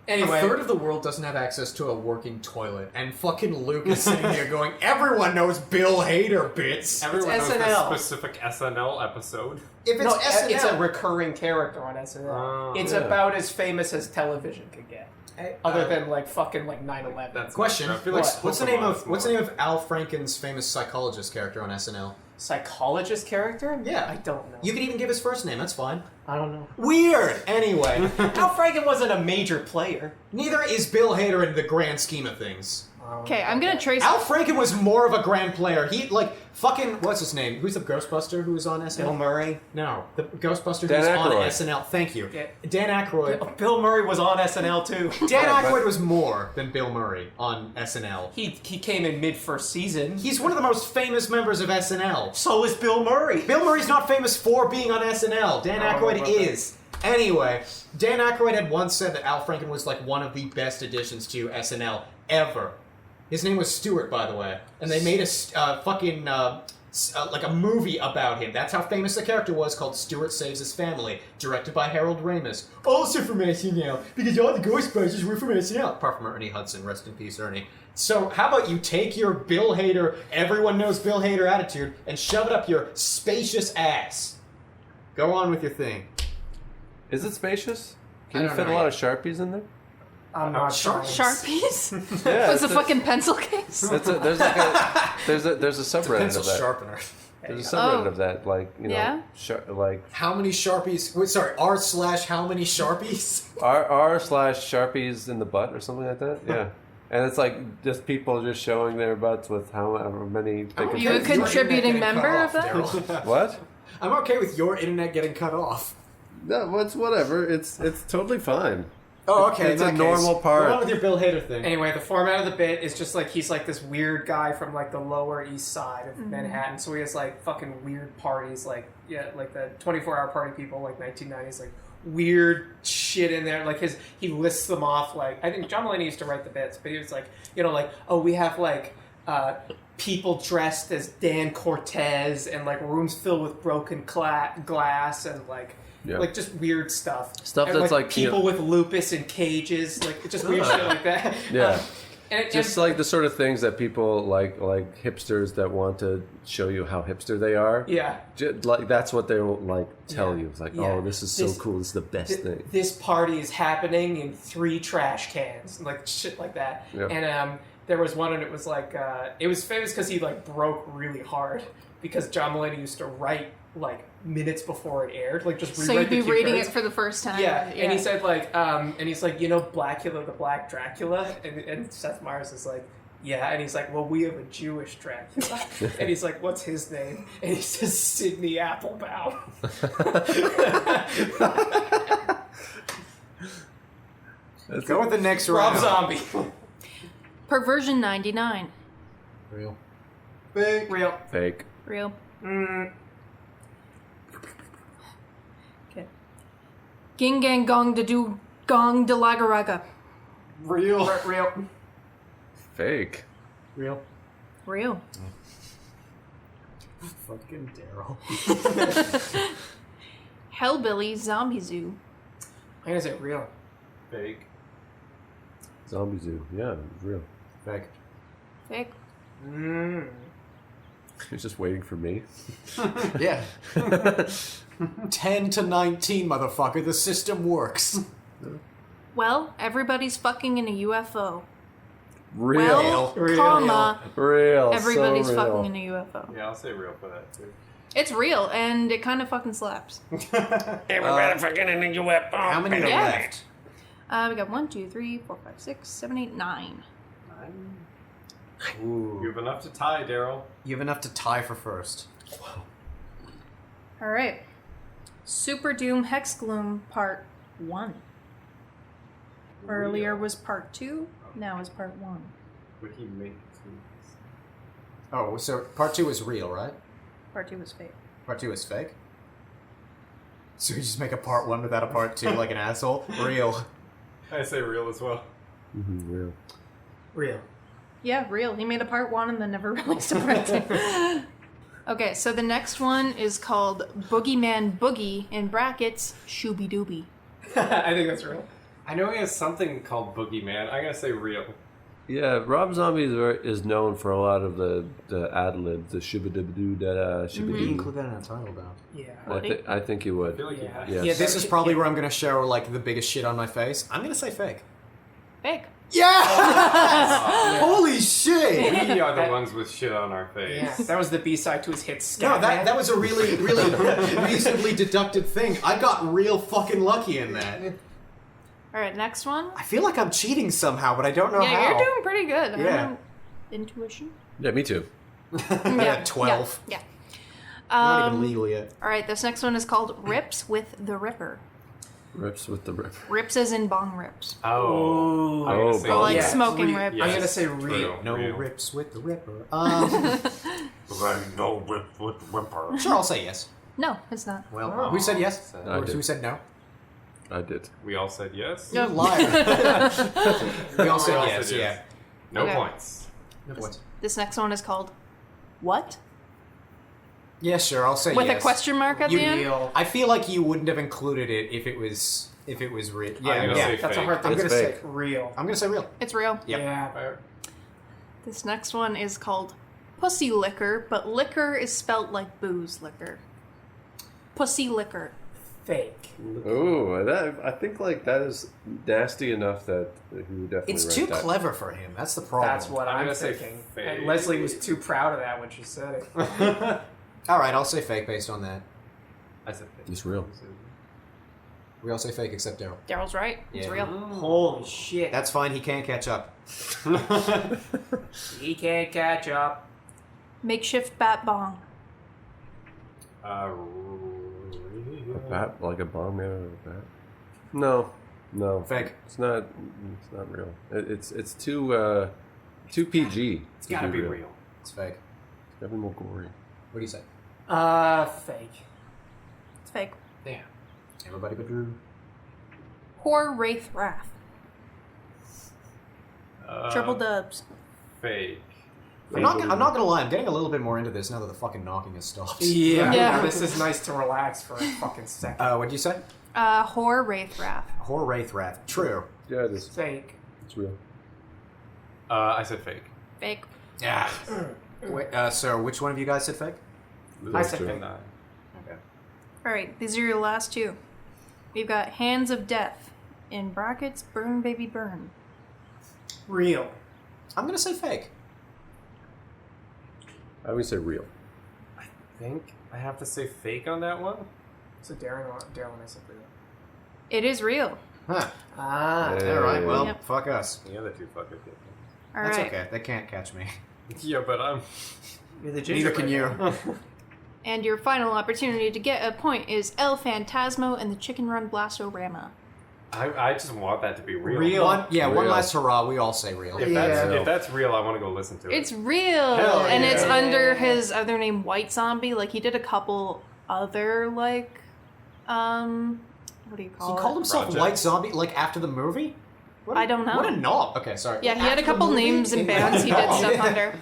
Anyway, A third of the world doesn't have access to a working toilet, and fucking Luke is sitting here going, everyone knows Bill Hader bits. Everyone knows SNL. the specific SNL episode. If it's no, SNL, it's a recurring character on SNL. Oh. It's Yeah. about as famous as television could get, other than like fucking like 9/11. That's Question: I feel like What's the name Pokemon of is What's the more- name of Al Franken's famous psychologist character on SNL? psychologist character? Yeah. I don't know. You could even give his first name, that's fine. I don't know. Weird! Anyway, Al Franken wasn't a major player. neither is Bill Hader in the grand scheme of things. Okay, I'm gonna trace. Al Franken was more of a grand player. He, like, fucking, what's his name? Who's the Ghostbuster who was on SNL? Bill Murray. No, the Ghostbuster Dan who's on Aykroyd. SNL. Thank you. Yeah. Dan Aykroyd. Bill Murray was on SNL too. Dan Aykroyd was more than Bill Murray on SNL. He came in mid first season. He's one of the most famous members of SNL. So is Bill Murray. Bill Murray's not famous for being on SNL. Dan Aykroyd is. Anyway, Dan Aykroyd had once said that Al Franken was like one of the best additions to SNL ever. His name was Stewart, by the way, and they made like a movie about him. That's how famous the character was, called Stewart Saves His Family, directed by Harold Ramis. Also from SNL, because all the Ghostbusters were from SNL. Apart from Ernie Hudson, rest in peace, Ernie. So how about you take your Bill Hader, everyone knows Bill Hader attitude, and shove it up your spacious ass. Go on with your thing. Is it spacious? I Can you don't fit know a lot yet. of Sharpies in there? I'm not sure. Sharpies? Yeah. Was a fucking pencil case? There's a subreddit Pencil of that. sharpener. There's a subreddit Oh. of that, like, you know, Yeah? How many Sharpies? Wait, sorry, r/how many Sharpies? r/Sharpies in the butt or something like that. Yeah. And it's like just people just showing their butts with however many. They Are can you a fit. contributing member of that? What? I'm okay with your internet getting cut off. No, it's whatever. It's totally fine. Oh, okay. It's in a that normal case. part. Go on with your Bill Hader thing. Anyway, the format of the bit is just like he's like this weird guy from like the Lower East Side of Manhattan. So he has like fucking weird parties, like like the 24-hour party people, like 1990s, like weird shit in there. Like he lists them off. Like I think John Mulaney used to write the bits, but he was like, like, oh, we have like people dressed as Dan Cortez and like rooms filled with broken glass and like. Yeah. Like just weird stuff. Stuff And, that's like, you people know- with lupus in cages, like just weird shit like that. Yeah. And Just like the sort of things that people like hipsters that want to show you how hipster they are. yeah. Like that's what they'll like tell Yeah. you. It's like, Yeah. oh, this is so This- cool. This is the best thing. This party is happening in 3 trash cans, like shit like that. Yeah. And there was one, and it was like it was famous because he like broke really hard because John Mulaney used to write like minutes before it aired, like just So rewrite you'd be the cue reading cards. it for the first time. Yeah, and he said like, and he's like, Blackula the Black Dracula, and Seth Meyers is like, yeah, and he's like, well, we have a Jewish Dracula, and he's like, what's his name? And he says Sidney Applebaum. Go with the next Rob round. Zombie. Perversion 99. Real. Real. Fake. Real. Okay. Ging gang gong da do gong da laga raga. Real. Real. Fake. Real. Real. Fucking Daryl. Hellbilly Zombie Zoo. I'm gonna say real. Fake. Zombie Zoo. Yeah, real. Fake. Fake. He's just waiting for me. Yeah. 10 to 19, motherfucker. The system works. Well, everybody's fucking in a UFO. Real. Well, Real. comma, Real. everybody's so real. fucking in a UFO. Yeah, I'll say real for that too. It's real, and it kind of fucking slaps. How many are Yeah. left? We got 1, 2, 3, 4, 5, 6, 7, 8, 9. You have enough to tie, Daryl. You have enough to tie for first. All right. Super Doom Hex Gloom Part 1. Earlier was Part 2, now is Part 1. Would he make two? Oh, so part 2 is real, right? Part 2 was fake. Part 2 is fake? So you just make a part 1 without a part 2 like an asshole? Real. I say real as well. Real. Real. Yeah, real. He made a Part 1 and then never released a Part 2. Okay, so the next one is called Boogeyman Boogie, in brackets, Shooby Dooby. I think that's real. I know he has something called Boogeyman. I'm gonna say real. Yeah, Rob Zombie is known for a lot of the ad libs, the shibba-dibba-doo, da-da, You shibba-doo. include that in a title, though. Yeah. I think you I would. feel like he has. Yes. Yeah, this is probably where I'm going to show, like, the biggest shit on my face. I'm going to say fake. Fake. Yeah! Holy shit! We are the ones with shit on our face. Yeah, that was the B-side to his hit No, Scatman. that was a really, really reasonably deducted thing. I got real fucking lucky in that. All right, next one. I feel like I'm cheating somehow, but I don't know Yeah, how. you're doing pretty good. I Yeah. don't know. Intuition. Yeah, me too. Yeah, 12. Yeah. Not even legal yet. All right, this next one is called Rips with the Ripper. Rips with the rip. Rips as in bong rips. Oh. I'm gonna say Oh, Like yeah. smoking rip. Yes. I'm gonna say True. real. No Real. rips with the ripper. No whip with whimper. Sure, I'll say yes. No, it's not. Well, Oh. who said yes? I Or did. who said no? I did. We all said yes. No. You liar. we all said We all yes, said yeah. yes. No Okay. points. No points. This next one is called What? Yeah, sure, I'll say With yes. a question mark at You- the end? Real. I feel like you wouldn't have included it if it was real. Yeah, I'm gonna yeah. say That's a fake. hard thing It's to fake. say. Real. I'm gonna say real. It's real. Yep. Yeah. This next one is called Pussy Liquor, but liquor is spelt like booze liquor. Pussy Liquor. Fake. Oh, that I think like that is nasty enough that he would definitely. It's write too that. clever for him. That's the problem. That's what I'm I'm gonna say thinking. fake. And Leslie was too proud of that when she said it. All right, I'll say fake based on that. I said fake. It's real. We all say fake except Daryl. Daryl's right. It's Yeah. real. Holy shit. That's fine. He can't catch up. He can't catch up. Makeshift bat bong. A bat, like a bomb made out of a bat. No, no, Fake. It's not. It's not real. It's too PG. It's gotta be real. It's fake. It's gotta be more gory. What do you say? Fake. It's fake. Damn. Everybody but Drew. Whore Wraith Wrath. Triple dubs. Fake. I'm not gonna lie. I'm getting a little bit more into this now that the fucking knocking has stopped. Yeah. Yeah. This is nice to relax for a fucking second. What'd you say? Whore Wraith Wrath. Whore Wraith Wrath. True. Yeah, it is. Fake. It's real. I said fake. Fake. Yeah. Wait, so which one of you guys said fake? I said true. fake. Okay. All right, these are your last two. We've got Hands of Death. In brackets, burn baby burn. Real. I'm gonna say fake. I would say real. I think I have to say fake on that one. So Darren and I said real. It is real. Huh. Ah. Hey. All right. Well, Yep. fuck us. The other two fuckers did. All That's right. okay. They can't catch me. Yeah, but I'm. You're the Neither can you. And your final opportunity to get a point is El Phantasmo and the Chicken Run Blastorama. I just want that to be real. Real. One Real. last hurrah. We all say real. If that's real, I want to go listen to it. It's real, Hell and it's yeah. under his other name, White Zombie. Like he did a couple other like, what do you call He it? called himself Projects. White Zombie like after the movie. What I don't know. What a knob. Okay, sorry. Yeah, he had a After the couple movie? names and bands he did stuff under.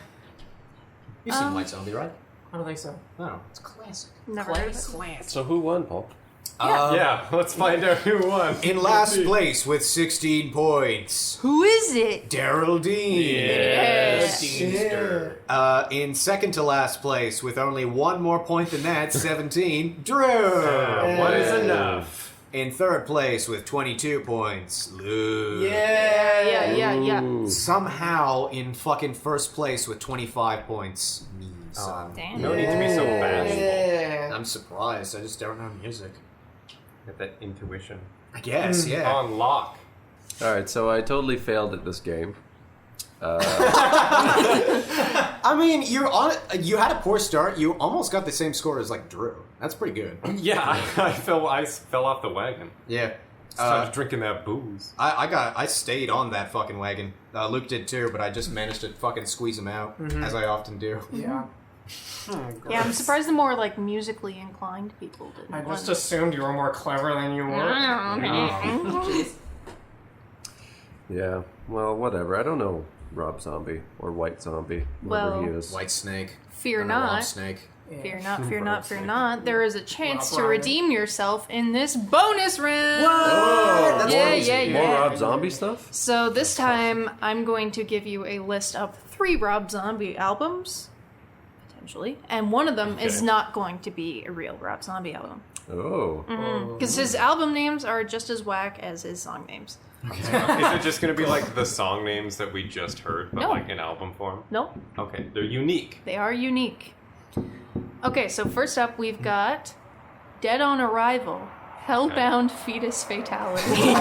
You've seen White Zombie, right? I don't think so. No, it's classic. Never heard of it. So who won, Paul? Yeah, let's find out who won. In last place with 16 points, Who is it? Daryl Dean. Yes. In second to last place with only one more point than that, 17, Drew. What is enough? In third place with 22 points, Lou. Yeah. Ooh. Somehow in fucking first place with 25 points, me, son. Damn. No need to be so bashful. I'm surprised. I just don't know music. Get that intuition I guess, yeah. on lock. All right, so I totally failed at this game. I mean, you had a poor start. You almost got the same score as like Drew. That's pretty good. Yeah, I fell off the wagon. Yeah. Started drinking that booze. I stayed on that fucking wagon. Luke did too, but I just managed to fucking squeeze him out, as I often do. Yeah. Yeah, I'm surprised the more like musically inclined people didn't. I win. just assumed you were more clever than you were. Yeah, well, whatever. I don't know Rob Zombie or White Zombie, whatever Well- he is. White Snake. Fear And a Rob not. Snake. Fear not, fear not, fear not. There is a chance Rob to Reiner. redeem yourself in this bonus round. That's Yeah, crazy. yeah, More yeah. Rob Zombie stuff? So this time, I'm going to give you a list of 3 Rob Zombie albums, potentially, and one of them is Okay. not going to be a real Rob Zombie album. Oh. Because his album names are just as whack as his song names. Is it just going to be like the song names that we just heard, but No. like in album form? Nope. Okay, they're unique. They are unique. Okay, so first up we've got Dead on Arrival, Hellbound Fetus Fatality.